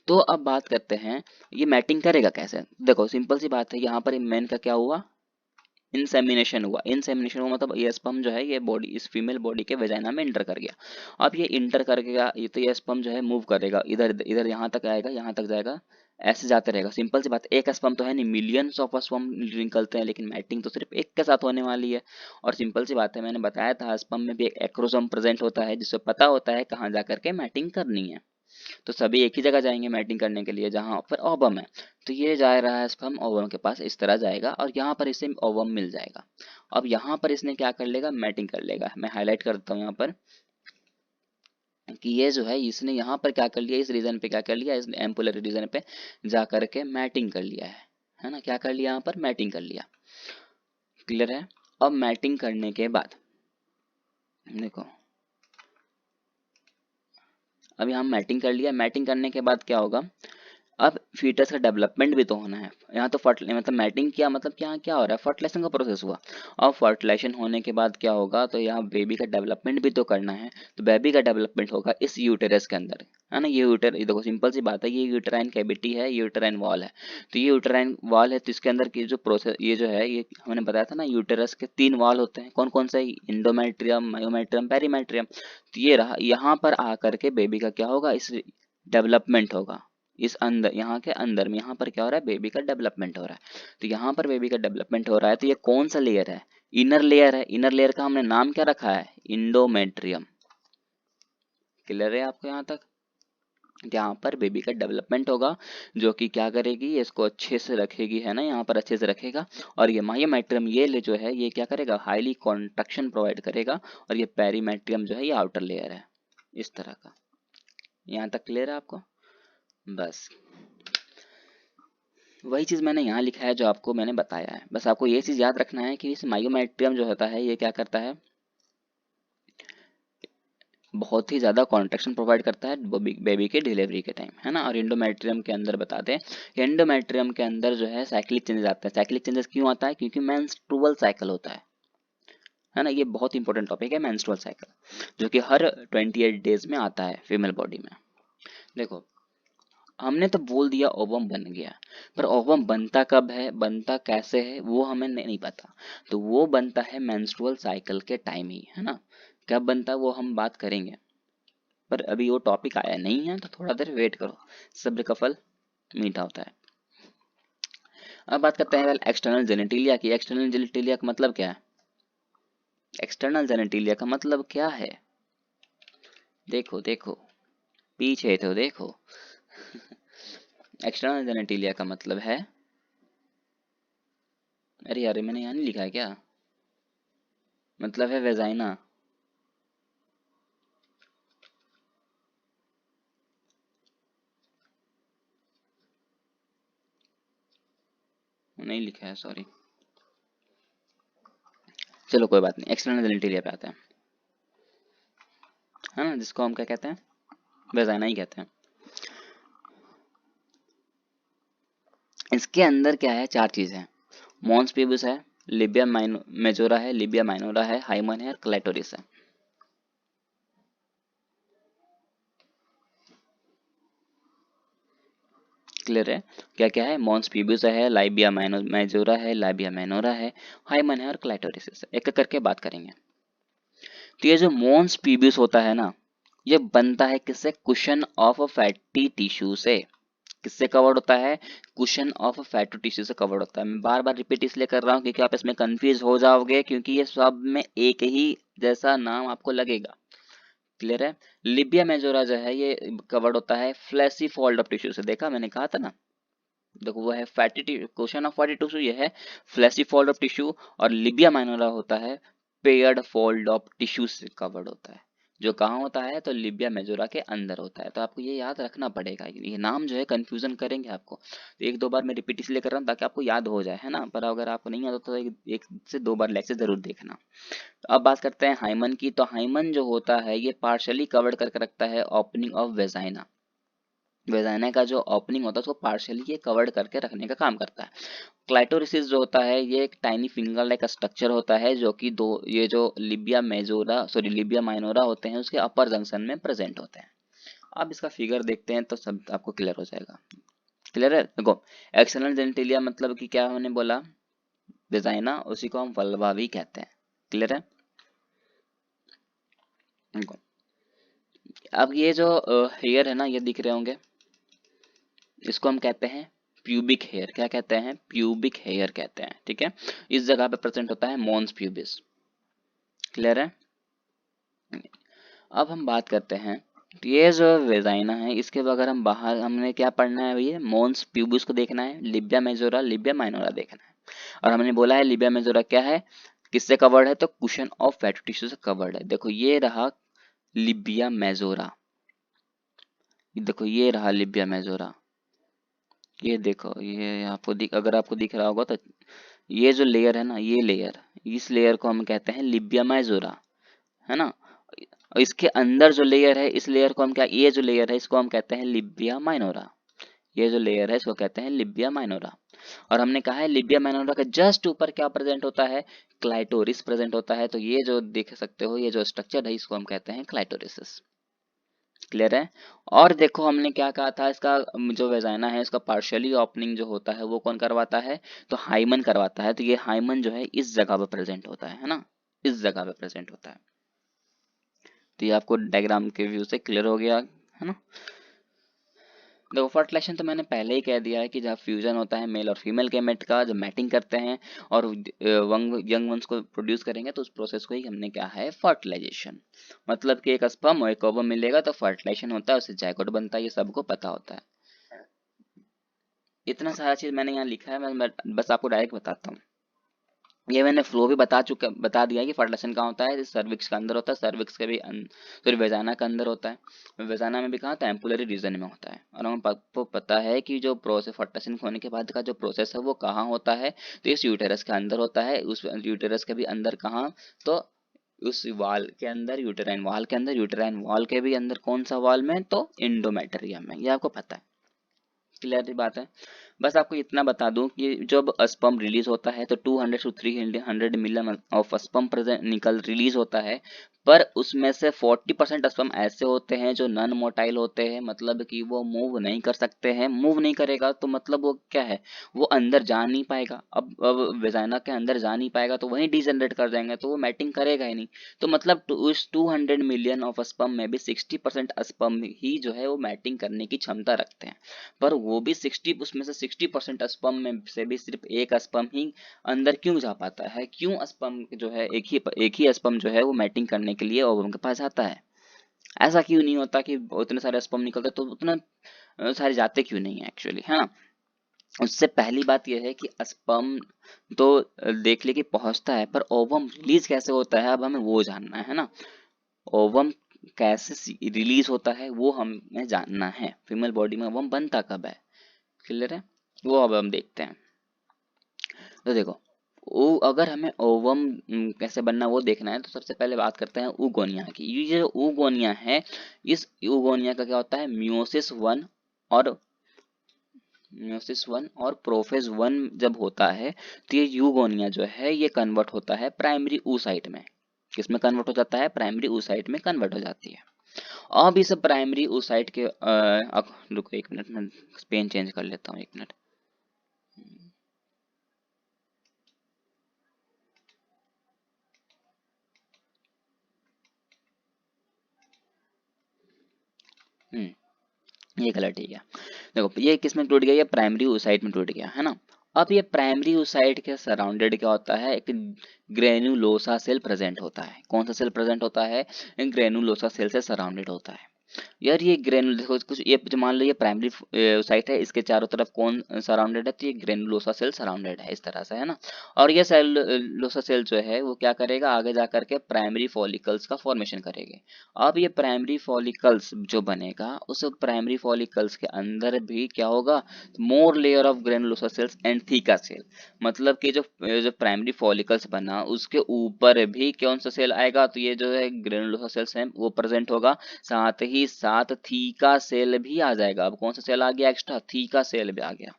तो अब बात करते हैं ये मैटिंग करेगा कैसे। देखो सिंपल सी बात है, यहाँ पर मेन का क्या हुआ, इंसेमिनेशन हुआ। इंसेमिनेशन हुआ मतलब ये स्पर्म जो है ये बॉडी, इस फीमेल बॉडी के वेजाइना में इंटर कर गया। अब ये इंटर कर गया, ये तो ये स्पर्म जो है मूव करेगा, इधर इधर यहाँ तक आएगा, यहाँ तक जाएगा, ऐसे जाते रहेगा। सिंपल सी बात, एक स्पर्म तो है नहीं, मिलियंस ऑफ स्पर्म निकलते हैं, लेकिन मैटिंग तो सिर्फ एक के साथ होने वाली है। और सिंपल सी बात है, मैंने बताया था स्पर्म में भी एक एक्रोसोम प्रेजेंट होता है, जिससे पता होता है कहाँ जाकर के मैटिंग करनी है। तो सभी एक ही जगह जाएंगे मैटिंग करने के लिए, जहां पर ओवम है। तो ये जा रहा है स्पर्म ओवम के पास, इस तरह जाएगा और यहाँ पर इसे ओवम मिल जाएगा। अब यहाँ पर इसने क्या कर लेगा, मैटिंग कर लेगा। मैं हाईलाइट कर देता हूँ यहाँ पर कि ये जो है इसने यहाँ पर क्या कर लिया, इस रीजन पे क्या कर लिया, इस एम्पुलर रीजन पे जा करके मैटिंग कर लिया है ना, क्या कर लिया, यहाँ पर मैटिंग कर लिया। क्लियर है। अब मैटिंग करने के बाद देखो, अब यहाँ मैटिंग कर लिया, मैटिंग करने के बाद क्या होगा, अब फीटस का डेवलपमेंट भी तो होना है। यहाँ तो मतलब मैटिंग किया, मतलब कि यहाँ क्या हो रहा है, फर्टिलाइजेशन का प्रोसेस हुआ। अब फर्टिलाइजेशन होने के बाद क्या होगा, तो यहाँ बेबी का डेवलपमेंट भी तो करना है। तो बेबी का डेवलपमेंट होगा इस यूटेरस के अंदर, है ना। ये देखो सिंपल सी बात है, ये यूटेराइन कैविटी है, यूटेराइन वॉल है। तो ये यूटेराइन वॉल है, तो इसके अंदर की जो प्रोसेस, ये जो है, ये हमने बताया था ना, यूटेरस के 3 वॉल होते हैं, कौन कौन से, इंडोमेट्रियम, मायोमेट्रियम, पेरीमेट्रियम। तो ये रहा, यहाँ पर आकर के बेबी का क्या होगा, इस डेवलपमेंट होगा, इस अंदर, यहाँ के अंदर में, यहाँ पर क्या हो रहा है, बेबी का डेवलपमेंट हो रहा है। तो यहाँ पर बेबी का डेवलपमेंट हो रहा है, तो ये कौन सा लेयर है, इनर लेयर है। इनर लेयर का हमने नाम क्या रखा है, इंडोमेट्रियम। क्लियर है आपको यहाँ तक। यहाँ पर बेबी का डेवलपमेंट होगा, जो कि क्या करेगी, इसको अच्छे से रखेगी, है ना, यहाँ पर अच्छे से रखेगा। और ये मायोमेट्रियम, ये ले जो है, ये क्या करेगा, हाईली कॉन्ट्रैक्शन प्रोवाइड करेगा। और ये पेरीमेट्रियम जो है, ये आउटर लेयर है, इस तरह का। यहाँ तक क्लियर है आपको। बस वही चीज़ मैंने यहाँ लिखा है जो आपको मैंने बताया है। बस आपको ये चीज़ याद रखना है कि इस मायोमेट्रियम जो होता है, ये क्या करता है, बहुत ही ज़्यादा कॉन्ट्रैक्शन प्रोवाइड करता है बेबी के डिलीवरी के टाइम, है ना। और इंडोमेट्रियम के अंदर बताते हैं कि इंडोमेट्रियम के अंदर जो है साइक्लिक चेंजेस आते हैं। साइक्लिक चेंजेस क्यों आता है, क्योंकि मेंस्ट्रुअल साइकिल होता है ना। ये बहुत इंपॉर्टेंट टॉपिक है, मेंस्ट्रुअल साइकिल, जो कि हर 28 डेज में आता है फीमेल बॉडी में। देखो हमने तो बोल दिया ओवम बन गया, पर ओवम बनता कब है, बनता कैसे है, वो हमें नहीं पता। तो वो बनता है मेंस्ट्रुअल साइकिल के टाइम ही, है ना। कब बनता है वो हम बात करेंगे, पर अभी वो टॉपिक आया नहीं है, तो थोड़ा देर वेट करो, सब्र का फल मीठा होता है। अब बात करते हैं एक्सटर्नल जेनेटिलिया की। एक्सटर्नल जेनेटिलिया का मतलब क्या है, एक्सटर्नल जेनेटिलिया का मतलब क्या है, देखो देखो पीछे तो देखो। एक्सटर्नल जेनेटिलिया का मतलब है, अरे यार मैंने यहाँ नहीं लिखा है क्या, मतलब है वेजाइना। नहीं लिखा है, सॉरी। चलो कोई बात नहीं, एक्सटर्नल जेनेटिलिया पे आते हैं, है ना, जिसको हम क्या कहते हैं, वेजाइना ही कहते हैं। इसके अंदर क्या है, 4 चीजें हैं। मॉन्स पेबुस है, लिबिया मेजोरा है, लिबिया माइनोरा है, हाइमन है और क्लाइटोरिस है। क्लियर है। क्या क्या है, मॉन्स पीबुस है, लाइबिया मेजोरा है, लाइबिया माइनोरा है, हाइमन है और क्लाइटोरिस है। एक एक करके बात करेंगे। तो ये जो मॉन्स पीबुस होता है ना, ये बनता है किससे, कुशन ऑफ फैटी टिश्यू से। किससे कवर्ड होता है, कुशन ऑफ फैटी टिश्यू से कवर्ड होता है। मैं बार बार रिपीट इसलिए कर रहा हूँ क्योंकि आप इसमें कंफ्यूज हो जाओगे, क्योंकि ये सब में एक ही जैसा नाम आपको लगेगा। क्लियर है। लिबिया मेजोरा जो है, ये कवर्ड होता है फ्लैसी फोल्ड ऑफ टिश्यू से। देखा मैंने कहा था ना, देखो वो है fatty, question of fatty tissue, ये है फ्लैसी फोल्ड ऑफ टिश्यू। और लिबिया माइनोरा होता है पेयर्ड फोल्ड ऑफ टिश्यू से कवर्ड होता है, जो कहाँ होता है, तो लिबिया मेजोरा के अंदर होता है। तो आपको ये याद रखना पड़ेगा, ये नाम जो है कंफ्यूजन करेंगे आपको, तो एक दो बार मैं रिपीट इसलिए कर रहा हूँ ताकि आपको याद हो जाए, है ना। पर अगर आपको नहीं आता तो एक से दो बार लेक्चर जरूर देखना। तो अब बात करते हैं हाइमन की। तो हाइमन जो होता है ये पार्शियली कवर्ड करके रखता है ओपनिंग ऑफ वेजाइना। वेजाइना का जो ओपनिंग होता है उसको पार्शियली ये कवर्ड करके रखने का काम करता है। क्लाइटोरिसिस जो होता है ये एक टाइनी फिंगर लाइक स्ट्रक्चर होता है, जो कि दो ये जो लिबिया माइनोरा होते हैं उसके अपर जंक्शन में प्रेजेंट होते हैं। अब इसका फिगर देखते हैं तो सब आपको क्लियर हो जाएगा। क्लियर है, देखो एक्सटर्नल जेनिटेलिया मतलब कि क्या हमने बोला, वेजाइना, उसी को हम वल्वा भी कहते हैं। क्लियर है, देखो अब ये जो हेयर है ना, ये दिख रहे होंगे, इसको हम कहते हैं प्यूबिक हेयर। क्या कहते हैं, प्यूबिक हेयर कहते हैं। ठीक है, इस जगह पे प्रेजेंट होता है मॉन्स प्यूबिस। क्लियर है, अब हम बात करते हैं, तो ये जो वेजाइना है इसके बगैर हम बाहर हमने क्या पढ़ना है भैया, मॉन्स प्यूबिस को देखना है, लिबिया मेजोरा लिबिया माइनोरा देखना है। और हमने बोला है लिबिया मेजोरा क्या है, किससे कवर्ड है, तो कुशन ऑफ फैटी टिश्यू से कवर्ड है। देखो ये रहा लिबिया मेजोरा, देखो ये रहा लिबिया मेजोरा, ये देखो ये आपको अगर आपको दिख रहा होगा तो ये जो लेयर है ना, ये लेयर, इस लेयर को हम कहते हैं लिबिया मेजोरा, है ना। और इसके अंदर जो लेयर है, इस लेयर को हम क्या, ये जो लेयर है इसको हम कहते हैं लिबिया माइनोरा, ये जो लेयर है इसको कहते हैं लिबिया माइनोरा। और हमने कहा है लिबिया माइनोरा के जस्ट ऊपर क्या प्रेजेंट होता है, क्लाइटोरिस प्रेजेंट होता है। तो ये जो देख सकते हो ये जो स्ट्रक्चर है इसको हम कहते हैं क्लाइटोरिस। क्लियर है, और देखो हमने क्या कहा था, इसका जो वेजाइना है इसका पार्शियली ओपनिंग जो होता है वो कौन करवाता है, तो हाइमन करवाता है। तो ये हाइमन जो है इस जगह पे प्रेजेंट होता है ना, इस जगह पे प्रेजेंट होता है। तो ये आपको डायग्राम के व्यू से क्लियर हो गया, है ना। देखो फर्टिलाइजेशन तो मैंने पहले ही कह दिया है कि जब फ्यूजन होता है मेल और फीमेल गेमेट का, जब मैटिंग करते हैं और यंग वंस को प्रोड्यूस करेंगे तो उस प्रोसेस को ही हमने क्या है फर्टिलाइजेशन। मतलब कि एक स्पर्म और एक ओवम मिलेगा तो फर्टिलाइजेशन होता है, उससे जायगोट बनता है, ये सबको पता होता है। इतना सारा चीज मैंने यहाँ लिखा है, मैं बस आपको डायरेक्ट बताता हूँ। ये मैंने फ्लो भी बता दिया है कि फर्टिलाइजेशन कहाँ होता है, सर्विक्स के अंदर होता है, सर्विक्स के भी सॉरी वेजाना के अंदर होता है, वेजाना में भी कहाँ होता है, एम्पुलरी रीजन में होता है। और हमको पता है कि जो प्रोसेस फर्टिलाइजेशन होने के बाद का जो प्रोसेस है वो कहाँ होता है, तो इस यूटेरस के अंदर होता है। उस यूटेरस के भी अंदर कहाँ, तो उस वाल के अंदर, यूटेराइन वाल के अंदर, यूटेराइन वाल के भी अंदर कौन सा वाल में, तो इंडोमेटेरियम में, ये आपको पता है। क्लियर बात है, बस आपको इतना बता दूं कि जब स्पर्म रिलीज होता है तो 200 to 300 million of sperm present निकल रिलीज होता है, पर उसमें से 40% स्पर्म ऐसे होते हैं जो नॉन मोटाइल होते हैं, मतलब कि वो मूव नहीं कर सकते हैं। मूव नहीं करेगा तो मतलब वो क्या है, वो अंदर जा नहीं पाएगा। अब वेजाइना के अंदर जा नहीं पाएगा तो वहीं डिजनरेट कर जाएंगे, तो वो मैटिंग करेगा ही नहीं। तो मतलब उस 200 मिलियन ऑफ स्पर्म में भी 60% स्पर्म ही जो है वो मैटिंग करने की क्षमता रखते हैं। पर वो भी 60, उसमें से 60% स्पर्म में से भी सिर्फ एक स्पर्म ही अंदर क्यों जा पाता है, क्यों स्पर्म जो है एक ही स्पर्म जो है वो मैटिंग करने के लिए ओवम के पास जाता है। ऐसा क्यों नहीं होता कि उतने सारे स्पर्म निकलते तो उतना सारे जाते क्यों नहीं है एक्चुअली, है ना। उससे पहली बात यह है कि स्पर्म तो देख लिए कि पहुंचता है, पर ओवम रिलीज कैसे होता है अब हमें वो जानना है ना। ओवम कैसे रिलीज होता है वो हमें जानना है, फीमेल बॉडी में ओवम बनता कब है। क्लियर है, वो अब हम देखते हैं। तो देखो वो अगर हमें ओवम कैसे बनना वो देखना है तो सबसे पहले बात करते हैं ऊगोनिया की। ये जो ऊगोनिया है, इस ऊगोनिया का क्या होता है, म्योसिस 1 और प्रोफेज 1 जब होता है तो ये यूगोनिया जो है ये कन्वर्ट होता है प्राइमरी oocyte में। किसमें कन्वर्ट हो जाता है, प्राइमरी oocyte में कन्वर्ट हो जाती है। अब इस प्राइमरी oocyte के रुको एक मिनट, मैं पेन चेंज कर लेता हूँ, एक मिनट। ये कलर ठीक है। देखो ये किस में टूट गया, ये प्राइमरी oocyte में टूट गया, है ना। अब ये प्राइमरी oocyte के सराउंडेड क्या होता है, एक ग्रेनुलोसा सेल प्रेजेंट होता है। कौन सा सेल प्रेजेंट होता है, ग्रेनुलोसा सेल से सराउंडेड होता है। यार ये ग्रेनुल देखो कुछ ये जो मान लो ये प्राइमरी साइट है, इसके चारों तरफ कौन सराउंडेड है, तो ये ग्रेनुलोसा सेल सराउंडेड है इस तरह से, है ना। और ये सेलुलोसा सेल जो है वो क्या करेगा, आगे जा करके प्राइमरी फॉलिकल्स का फॉर्मेशन करेंगे। अब ये प्राइमरी फॉलिकल्स जो बनेगा, उस प्राइमरी फॉलिकल्स के अंदर भी क्या होगा, more layer of granulosa cells and theca cell. मतलब कि जो जो प्राइमरी फॉलिकल्स बना उसके ऊपर भी कौन सा सेल आएगा, तो ये जो है ग्रेनुलोसा सेल्स है वो प्रेजेंट होगा। साथ ही साथ थीका सेल भी आ जाएगा। अब कौन सा सेल आ गया एक्स्ट्रा, थीका सेल भी आ गया,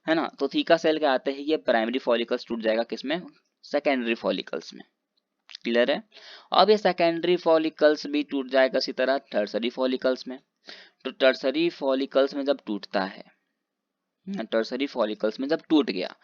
है ना। तो थीका सेल के आते ही ये प्राइमरी फॉलिकल्स टूट जाएगा किसमें, सेकेंडरी फॉलिकल्स में। क्लियर है। अब ये सेकेंडरी फॉलिकल्स भी टूट जाएगा इसी तरह टर्सरी फॉलिकल्स में। तो टर्सरी फॉलिकल्स में जब टूटता है, टर्सरी फॉलिकल्स में जब टूट गया,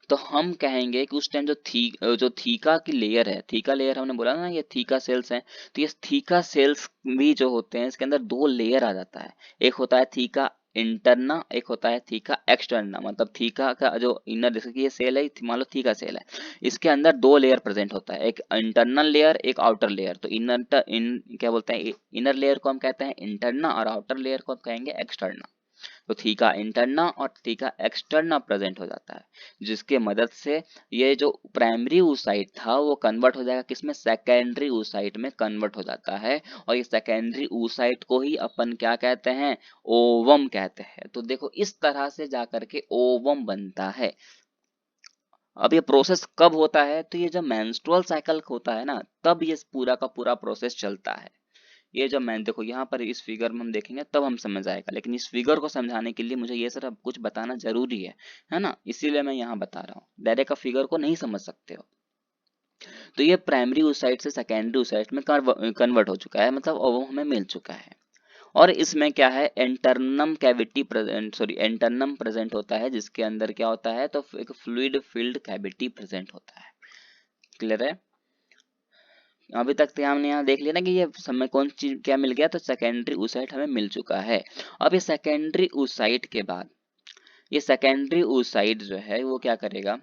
तो हम कहेंगे कि उस टाइम जो थीका की लेयर है, थीका लेयर हमने बोला ना ये थीका सेल्स हैं, तो ये थीका सेल्स भी जो होते हैं इसके अंदर दो लेयर आ जाता है। एक होता है थीका इंटरना, एक होता है थीका एक्सटर्ना। मतलब थीका का जो इनर, जैसे कि ये सेल है, मान लो थीका सेल है, इसके अंदर दो लेयर प्रेजेंट होता है, एक इंटरनल लेयर एक आउटर लेयर। तो क्या बोलते हैं, इनर लेयर को हम कहते हैं इंटरना और आउटर लेयर को हम कहेंगे एक्सटर्ना। तो थीका इंटरना और थीका एक्सटर्ना प्रेजेंट हो जाता है, जिसके मदद से ये जो प्राइमरी oocyte था वो कन्वर्ट हो जाएगा किसमें, सेकेंडरी oocyte में कन्वर्ट हो जाता है। और ये सेकेंडरी oocyte को ही अपन क्या कहते हैं, ओवम कहते हैं। तो देखो इस तरह से जाकर के ओवम बनता है। अब ये प्रोसेस कब होता है, तो ये जब मेंस्ट्रुअल साइकिल होता है ना, तब ये पूरा का पूरा प्रोसेस चलता है। ये जब मैं देखो यहाँ पर इस फिगर में हम देखेंगे तब हम समझ आएगा, लेकिन इस फिगर को समझाने के लिए मुझे ये सब कुछ बताना जरूरी है ना, इसीलिए मैं यहाँ बता रहा हूँ, डायरेक्ट आप फिगर को नहीं समझ सकते हो। तो ये प्राइमरी oocyte से सेकेंडरी oocyte में कन्वर्ट हो चुका है, मतलब अब वो हमें मिल चुका है। और इसमें क्या है, एंटरनम कैविटी प्रेजेंट, सॉरी एंटरनम प्रेजेंट होता है, जिसके अंदर क्या होता है, तो एक फ्लूइड फिल्ड कैविटी प्रेजेंट होता है। क्लियर है। अभी तक तो हमने यहाँ देख लिया ना कि ये समय कौन चीज क्या मिल गया, तो सेकेंडरी oocyte हमें मिल चुका है। अब ये सेकेंडरी oocyte के बाद, ये सेकेंडरी oocyte जो है वो क्या करेगा,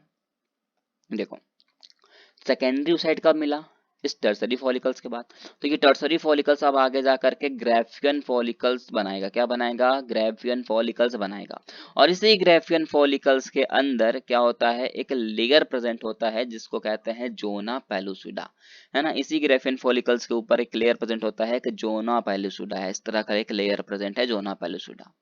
देखो सेकेंडरी oocyte कब मिला, इस टर्सरी फॉलिकल्स के बाद। तो ये टर्सरी फॉलिकल्स अब आगे जा करके ग्राफियन फॉलिकल्स बनाएगा, क्या बनाएगा, ग्राफियन फॉलिकल्स बनाएगा। और इसी ग्राफियन फॉलिकल्स के अंदर क्या होता है, एक लेयर प्रेजेंट होता है जिसको कहते हैं जोना पेलुसिडा, है ना। इसी ग्राफियन फॉलिकल्स के ऊपर एक लेयर प्रेजेंट होता है कि जोना पेलुसिडा है, इस तरह का एक लेयर प्रेजेंट है जोना पेलुसिडा।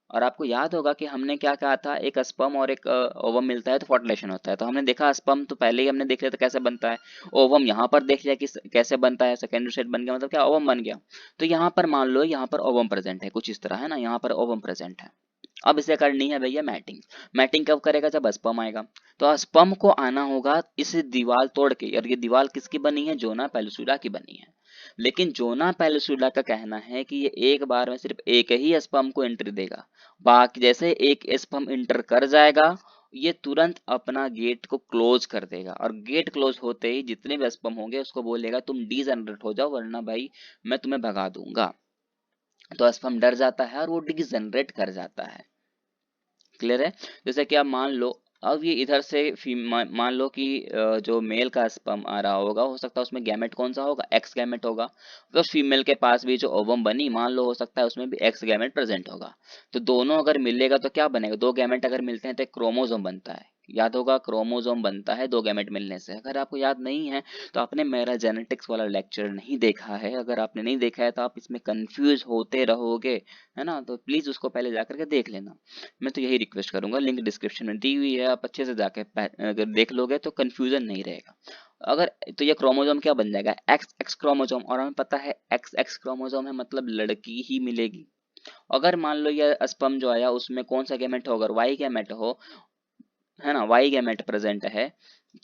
और आपको याद होगा कि हमने क्या कहा था, एक स्पर्म और एक ओवम मिलता है तो फर्टिलाइजेशन होता है। तो हमने देखा स्पर्म तो पहले ही हमने देख लिया था कैसे बनता है, ओवम यहाँ पर देख लिया कि कैसे बनता है, सेकेंडरी सेट बन गया मतलब क्या, ओवम बन गया। तो यहाँ पर मान लो यहाँ पर ओवम प्रेजेंट है कुछ इस तरह, है ना, यहाँ पर ओवम प्रेजेंट है। अब इसे करनी है भैया मैटिंग। मैटिंग कब करेगा, जब स्पर्म आएगा। तो स्पर्म को आना होगा इस दीवार तोड़ के, और ये दीवार किसकी बनी है, जोना पेलुसिडा की बनी है। लेकिन जोना पेलुसिडा का कहना है कि ये एक बार में सिर्फ एक ही स्पर्म को एंट्री देगा। बाकी जैसे एक स्पर्म इंटर कर जाएगा, ये तुरंत अपना गेट को क्लोज कर देगा, और गेट क्लोज होते ही जितने भी स्पर्म होंगे उसको बोलेगा तुम डीजनरेट हो जाओ, वरना भाई मैं तुम्हें भगा दूंगा। तो स्पर्म डर जाता है और वो डीजनरेट कर जाता है। क्लियर है। जैसे कि आप मान लो, अब ये इधर से मान लो कि जो मेल का स्पर्म आ रहा होगा, हो सकता है उसमें गैमेट कौन सा होगा, एक्स गैमेट होगा। तो फीमेल के पास भी जो ओवम बनी, मान लो हो सकता है उसमें भी एक्स गैमेट प्रेजेंट होगा। तो दोनों अगर मिलेगा तो क्या बनेगा, दो गैमेट अगर मिलते हैं तो एक क्रोमोसोम बनता है। याद होगा, क्रोमोसोम बनता है दो गैमेट मिलने से। अगर आपको याद नहीं है तो आपने मेरा जेनेटिक्स वाला लेक्चर नहीं देखा है, अगर आपने नहीं देखा है तो आप इसमें कंफ्यूज होते रहोगे, है ना। तो प्लीज उसको पहले जाकर के देख लेना। मैं तो यही रिक्वेस्ट करूंगा, लिंक डिस्क्रिप्शन में दी हुई है, आप अच्छे से जाके अगर देख लोगे तो कंफ्यूजन नहीं रहेगा। अगर तो ये क्रोमोसोम क्या बन जाएगा, एक्स एक्स क्रोमोसोम, और हमें पता है एक्स एक्स क्रोमोसोम है मतलब लड़की ही मिलेगी। अगर मान लो ये स्पर्म जो आया उसमें कौन सा गैमेट हो, अगर वाई गैमेट हो, है ना, वाई गैमेट प्रेजेंट है,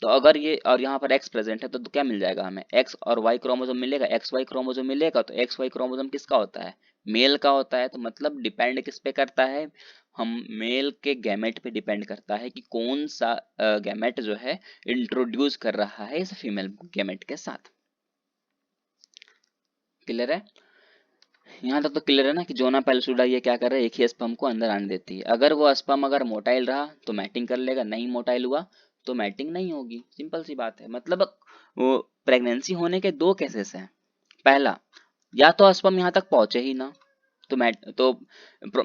तो अगर ये और यहाँ पर एक्स प्रेजेंट है तो क्या मिल जाएगा हमें, एक्स और वाई क्रोमोसोम मिलेगा, एक्स वाई क्रोमोसोम मिलेगा। तो एक्स वाई क्रोमोसोम किसका होता है, मेल का होता है। तो मतलब डिपेंड किस पे करता है, हम मेल के गैमेट पे डिपेंड करता है कि कौन सा गैमेट जो है इंट्रोड्यूस कर रहा है इस फीमेल गैमेट के साथ। क्लियर है। यहाँ तक तो क्लियर है ना कि जोना पेलुसिडा ये क्या कर रहा है, एक ही स्पर्म को अंदर आने देती है। अगर वो स्पर्म अगर मोटाइल रहा तो मैटिंग कर लेगा, नहीं मोटाइल हुआ तो मैटिंग नहीं होगी, सिंपल सी बात है। मतलब वो प्रेगनेंसी होने के दो केसेस हैं। पहला, या तो स्पर्म यहाँ तक पहुंचे ही ना, तो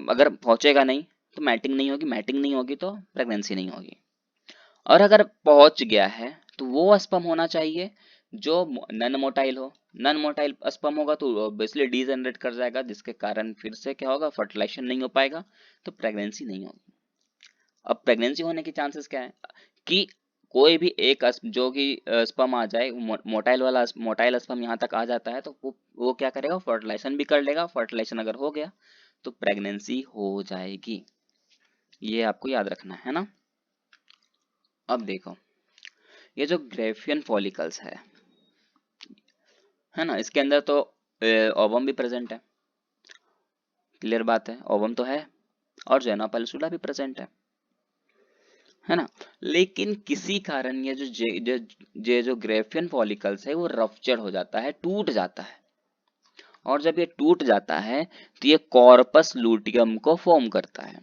अगर पहुंचेगा नहीं तो मैटिंग नहीं होगी, मैटिंग नहीं होगी तो प्रेगनेंसी नहीं होगी। और अगर पहुंच गया है तो वो स्पर्म होना चाहिए जो नन मोटाइल हो। नन मोटाइल स्पर्म होगा तो ऑब्वियसली डी जनरेट कर जाएगा, जिसके कारण फिर से क्या होगा, फर्टिलाइजेशन नहीं हो पाएगा, तो प्रेगनेंसी नहीं होगी। अब प्रेगनेंसी होने की चांसेस क्या है कि कोई भी एक जो कि स्पर्म आ जाए, मोटाइल स्पर्म यहाँ तक आ जाता है तो वो क्या करेगा, फर्टिलाइजेशन भी कर लेगा। फर्टिलाइजेशन अगर हो गया तो प्रेगनेंसी हो जाएगी, ये आपको याद रखना है ना। अब देखो, ये जो ग्रेफियन फॉलिकल्स है ना, इसके अंदर तो ओवम भी प्रेजेंट है, क्लियर बात है, ओवम तो है, और जेना पेलुसुला भी प्रेजेंट है ना। लेकिन किसी कारण ये जो ग्रेफियन फॉलिकल्स है वो रप्चर हो जाता है, टूट जाता है, और जब ये टूट जाता है तो ये कॉर्पस लूटियम को फॉर्म करता है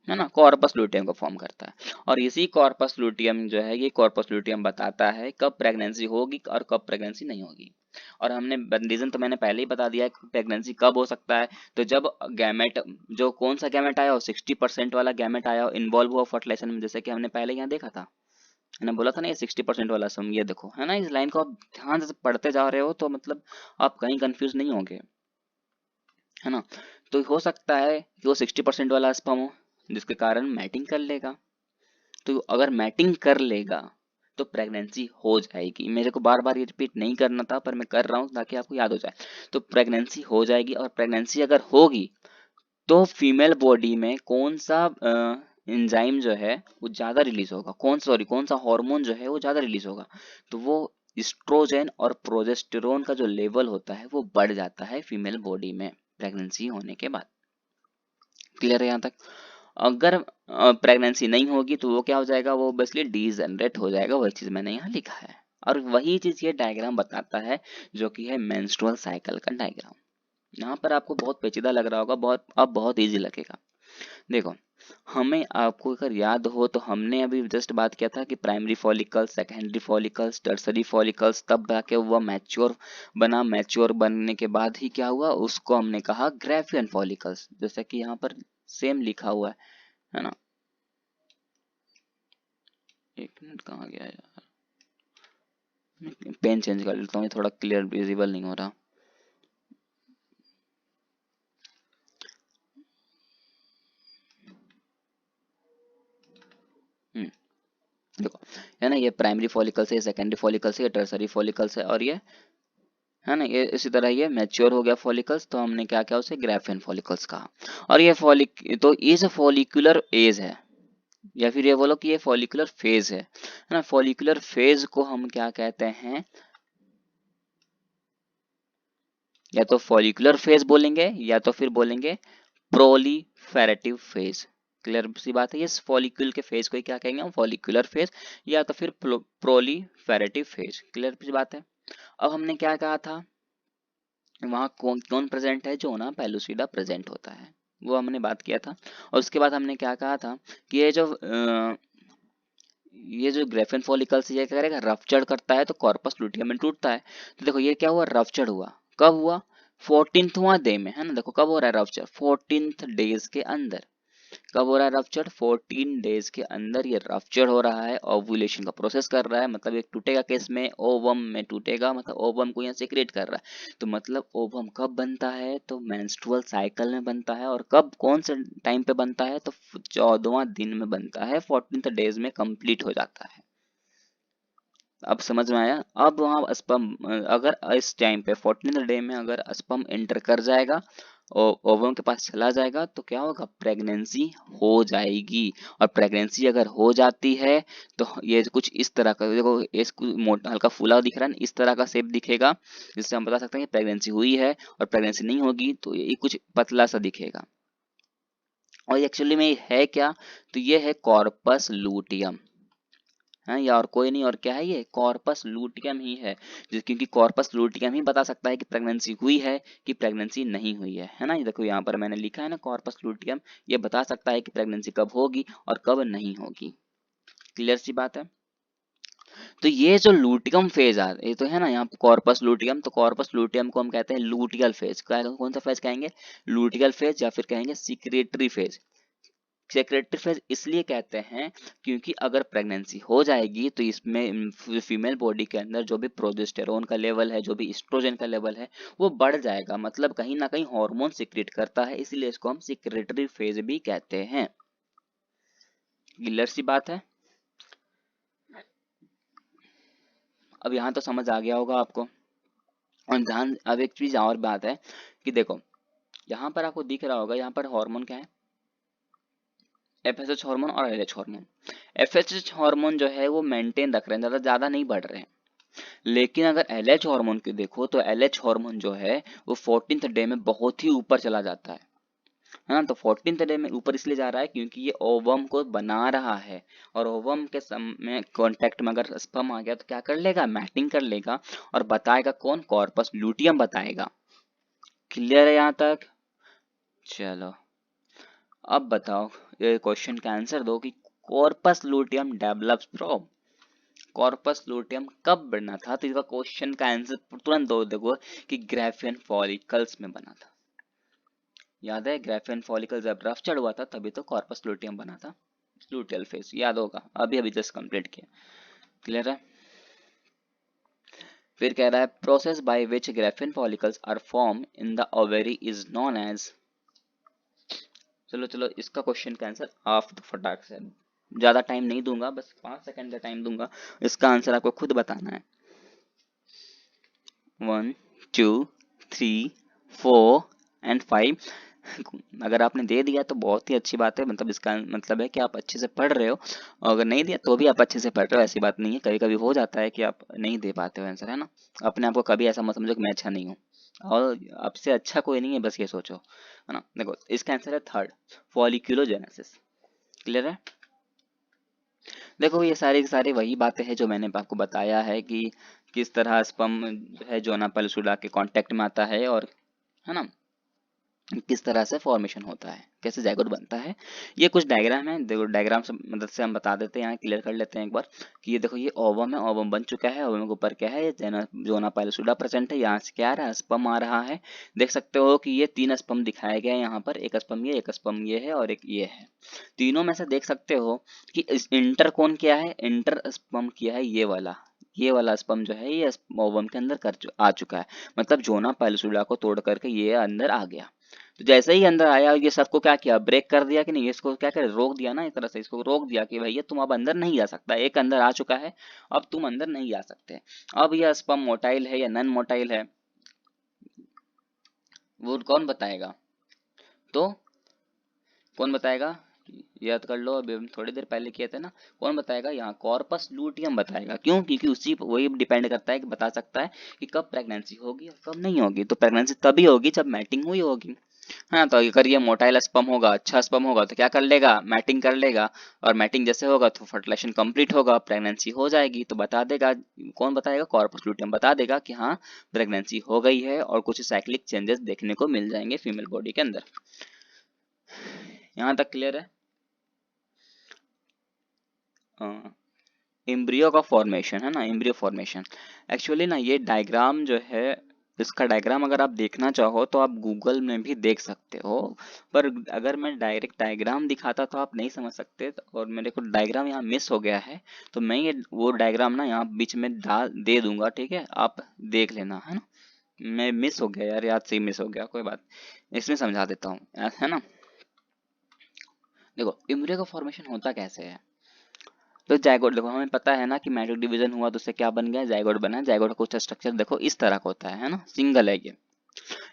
ना, कॉर्पस लूटियम को फॉर्म करता है। और इसी कॉर्पस लूटियम जो है, ये कॉर्पस लूटियम बताता है कब प्रेगनेंसी होगी और कब प्रेगनेंसी नहीं होगी। और हमने रीजन तो मैंने पहले ही बता दिया है, प्रेगनेंसी कब हो सकता है, तो जब गैमेट, जो कौन सा गैमेट आया हो, 60% वाला गैमेट आया हो, इन्वॉल्व हुआ फर्टिलाइजेशन में, जैसे कि हमने पहले यहाँ देखा था, मैंने बोला था ना, ये 60% वाला सम, ये देखो है ना, इस लाइन को आप ध्यान से पढ़ते जा रहे हो तो मतलब आप कहीं कंफ्यूज नहीं होंगे, है ना। तो हो सकता है कि वो 60% वाला स्पर्म हो, जिसके कारण मैटिंग कर लेगा। तो अगर मैटिंग कर लेगा तो प्रेगनेंसी हो जाएगी। मेरे को बार बार ये रिपीट नहीं करना था, पर मैं कर रहा हूँ ताकि आपको याद हो जाए। तो प्रेगनेंसी हो जाएगी, और प्रेगनेंसी अगर होगी तो फीमेल बॉडी में कौन सा एंजाइम जो है वो ज्यादा रिलीज होगा, कौन सा हार्मोन जो है वो ज्यादा रिलीज होगा, तो वो इस्ट्रोजेन और प्रोजेस्टेरोन का जो लेवल होता है वो बढ़ जाता है फीमेल बॉडी में प्रेगनेंसी होने के बाद। क्लियर है यहाँ तक। अगर प्रेगनेंसी नहीं होगी तो वो क्या हो जाएगा, वो ऑब्वियसली डीजनरेट हो जाएगा, वही चीज मैंने यहाँ लिखा है। और वही चीज ये डायग्राम बताता है जो कि है मेंस्ट्रुअल साइकिल का डायग्राम। यहाँ पर आपको बहुत पेचीदा लग रहा होगा, अब बहुत इजी लगेगा। देखो, हमें आपको अगर याद हो तो हमने अभी जस्ट बात किया था कि primary follicles, secondary follicles, tertiary follicles, तब जाके हुआ मैच्योर बना, मैच्योर बनने के बाद ही क्या हुआ, उसको हमने कहा ग्रेफियन फॉलिकल्स, जैसे कि यहाँ पर सेम लिखा हुआ है ना। एक मिनट, कहाँ गया यार, पेन चेंज कर लेता हूँ, ये थोड़ा क्लियर विजिबल नहीं हो रहा। देखो, है ना, ये प्राइमरी फॉलिकल्स है, ये सेकेंडरी फॉलिकल्स है, ये टर्सरी फॉलिकल्स है, और ये है ना, ये इसी तरह ये मैच्योर हो गया फॉलिकल्स, तो हमने क्या किया, उसे ग्रेफियन फॉलिकल्स कहा। और ये तो ये जो फॉलिकुलर एज है, या फिर ये बोलो कि ये फॉलिकुलर फेज है ना, फॉलिकुलर फेज को हम क्या कहते हैं, या तो फॉलिकुलर फेज बोलेंगे या तो फिर बोलेंगे प्रोलीफेरेटिव फेज। क्लियर सी बात है, ये फॉलिक्यूल के फेज को ही क्या कहेंगे हम, फॉलिकुलर फेज या तो फिर प्रोलीफेरेटिव फेज। क्लियर सी बात है। अब हमने क्या कहा था, वहाँ कौन कौन प्रेजेंट है, जो ना पेलुसिडा प्रेजेंट होता है, वो हमने बात किया था। और उसके बाद हमने क्या कहा था कि ये जो ग्रेफियन फॉलिकल्स ये क्या करेगा, रप्चर करता है तो कॉर्पस लुटियम में टूटता है। तो देखो ये क्या हुआ, रप्चर हुआ, कब हुआ, 14वां डे में, है ना। देखो कब हो रहा है रप्चर, 14th डेज के अंदर। कब हो रहा है रप्चर, 14 डेज के अंदर ये रप्चर हो रहा है, ओव्यूलेशन का प्रोसेस कर रहा है, मतलब एक टूटेगा केस में, ओवम में टूटेगा, मतलब ओवम को यहाँ सेक्रेट कर रहा है। तो मतलब ओवम कब बनता है, तो मेंस्ट्रुअल साइकिल में बनता है। और कब, कौन से टाइम पे बनता है, तो 14वां दिन में बनता है, 14th डेज में कंप्लीट हो जाता है। अब समझ में आया। अब वहाँ स्पर्म अगर इस टाइम पे 14th डे में अगर स्पर्म एंटर कर जाएगा, ओवम के पास चला जाएगा, तो क्या होगा, प्रेगनेंसी हो जाएगी। और प्रेगनेंसी अगर हो जाती है तो ये कुछ इस तरह का, देखो ये मोटा हल्का फूला दिख रहा है ना, इस तरह का शेप दिखेगा, जिससे हम बता सकते हैं कि प्रेगनेंसी हुई है। और प्रेगनेंसी नहीं होगी तो ये कुछ पतला सा दिखेगा। और एक्चुअली में ये है क्या, तो ये है कॉर्पस लूटियम, है या और कोई नहीं, और क्या है, ये कॉर्पस लूटियम ही है। क्योंकि कॉर्पस लूटियम ही बता सकता है कि प्रेगनेंसी हुई है कि प्रेगनेंसी नहीं हुई है ना। ये देखो यहाँ पर मैंने लिखा है ना, कॉर्पस लूटियम, ये बता सकता है कि प्रेगनेंसी कब होगी और कब नहीं होगी। क्लियर सी बात है। तो ये जो लूटियम फेज आ ये तो है ना यहाँ पे कॉर्पस लूटियम, तो कॉर्पस लूटियम को हम कहते हैं लूटियल फेज। कौन सा फेज कहेंगे? लूटियल फेज, या फिर कहेंगे सिक्रेटरी फेज। सेक्रेटरी फेज इसलिए कहते हैं क्योंकि अगर प्रेगनेंसी हो जाएगी तो इसमें फीमेल बॉडी के अंदर जो भी प्रोजेस्टेरोन का लेवल है, जो भी एस्ट्रोजन का लेवल है, वो बढ़ जाएगा। मतलब कहीं ना कहीं हार्मोन सीक्रेट करता है, इसलिए इसको हम सिक्रेटरी फेज भी कहते हैं। क्लियर सी बात है? अब यहाँ तो समझ आ गया होगा आपको। और ध्यान, अब एक चीज और बात है कि देखो यहाँ पर आपको दिख रहा होगा, यहाँ पर हार्मोन क्या है? एफएसएच हार्मोन और एलएच हार्मोन। एफएसएच हार्मोन जो है वो मेंटेन रख रहे हैं, ज्यादा नहीं बढ़ रहे हैं। लेकिन अगर एलएच हार्मोन की देखो तो एलएच हार्मोन जो है वो 14th डे में बहुत ही ऊपर चला जाता है ना। तो 14th डे में ऊपर इसलिए जा रहा है क्योंकि ये ओवम को बना रहा है, और ओवम के समय कांटेक्ट में अगर स्पर्म आ गया तो क्या कर लेगा? मैटिंग कर लेगा, और बताएगा कौन? कॉर्पस लूटियम बताएगा। क्लियर है यहाँ तक? चलो अब बताओ, ये क्वेश्चन का आंसर दो कि corpus luteum develops from, corpus luteum कब बना था? तो इसका क्वेश्चन का आंसर तुरंत दो देखो कि ग्राफियन फॉलिकल्स में बना था। याद है ग्राफियन फॉलिकल जब रफ्चर हुआ था तभी तो कॉर्पस लूटियम बना था। लूटियल फेज याद होगा, अभी अभी जस्ट कंप्लीट किया। क्लियर है? फिर कह रहा है process by which Graafian follicles are form in the ovary is known as. चलो चलो इसका क्वेश्चन का आंसर आप फटाक से, ज्यादा टाइम नहीं दूंगा, बस 5 सेकंड का टाइम दूंगा, इसका आंसर आपको खुद बताना है। 1 2 3 4 एंड 5। अगर आपने दे दिया तो बहुत ही अच्छी बात है, मतलब इसका मतलब है कि आप अच्छे से पढ़ रहे हो, और अगर नहीं दिया तो भी आप अच्छे से पढ़ रहे हो, ऐसी बात नहीं है। कभी कभी हो जाता है कि आप नहीं दे पाते हो आंसर, है ना। अपने आप को कभी ऐसा मत समझो कि मैं अच्छा नहीं हूँ, और आपसे अच्छा कोई नहीं है, बस ये सोचो, है ना। देखो इसका आंसर है थर्ड, फॉलिक्यूलोजेनेसिस। क्लियर है? देखो ये सारी की सारी वही बातें हैं जो मैंने आपको बताया है कि किस तरह स्पर्म है जोना पेलुसुडा के कांटेक्ट में आता है, और है ना किस तरह से फॉर्मेशन होता है, कैसे जायगोट बनता है। ये कुछ डायग्राम है, देखो डायग्राम से मदद से हम बता देते हैं, यहाँ क्लियर कर लेते हैं एक बार कि ये देखो ये ओवम है, ओवम बन चुका है, ओवम के ऊपर क्या है? जोना पाइलोसुडा प्रेजेंट है। यहाँ से क्या आ रहा है? स्पर्म आ रहा है। देख सकते हो कि ये 3 स्पर्म दिखाए गए हैं यहाँ पर, एक स्पर्म ये, एक स्पर्म ये है, और एक ये है। तीनों में से देख सकते हो कि इंटर कौन किया है? इंटर स्पर्म किया है ये वाला स्पर्म जो है ये ओवम के अंदर आ चुका है। मतलब जोना पाइलोसुडा को तोड़ करके ये अंदर आ गया। तो जैसे ही अंदर आया ये सबको क्या किया? ब्रेक कर दिया कि नहीं? इसको क्या करे? रोक दिया ना, एक तरह से इसको रोक दिया कि भैया तुम अब अंदर नहीं जा सकता, एक अंदर आ चुका है, अब तुम अंदर नहीं जा सकते। अब यह स्पर्म मोटाइल है या नॉन मोटाइल है वो कौन बताएगा? तो कौन बताएगा? याद कर लो, अभी हम थोड़ी देर पहले किए थे ना। कौन बताएगा? यहाँ कॉर्पस लूटियम बताएगा। क्यों? क्योंकि उसी वही डिपेंड करता है कि बता सकता है कि कब प्रेगनेंसी होगी और कब नहीं होगी। तो प्रेगनेंसी तभी होगी जब मैटिंग हुई होगी। हाँ, तो अगर ये मोटाइल स्पर्म होगा, अच्छा स्पर्म होगा, तो क्या कर लेगा? मैटिंग कर लेगा, और मैटिंग जैसे होगा तो फर्टिलाइजेशन कंप्लीट होगा, प्रेगनेंसी हो जाएगी। तो बता देगा, कौन बताएगा? कॉर्पस लूटियम बता देगा कि हाँ प्रेगनेंसी हो गई है, और कुछ साइक्लिक चेंजेस देखने को मिल जाएंगे फीमेल बॉडी के अंदर। यहाँ तक क्लियर है? एम्ब्रियो का फॉर्मेशन है ना, एम्ब्रियो फॉर्मेशन। एक्चुअली ना ये डायग्राम जो है, इसका डायग्राम अगर आप देखना चाहो तो आप गूगल में भी देख सकते हो, पर अगर मैं डायरेक्ट डायग्राम दिखाता तो आप नहीं समझ सकते, और मेरे को डायग्राम यहाँ मिस हो गया है, तो मैं ये वो डायग्राम ना यहाँ बीच में डाल दे दूंगा, ठीक है, आप देख लेना, है ना। मैं मिस हो गया यार, याद से ही मिस हो गया, कोई बात, इसमें समझा देता हूँ, है ना। देखो एम्ब्रियो का फॉर्मेशन होता कैसे है। तो जायगोट देखो, हमें पता है ना कि मैट्रिक डिवीजन हुआ तो उससे क्या बन गया? जायगोट बना। जायगोट का कुछ स्ट्रक्चर देखो इस तरह का होता है ना, सिंगल है ये।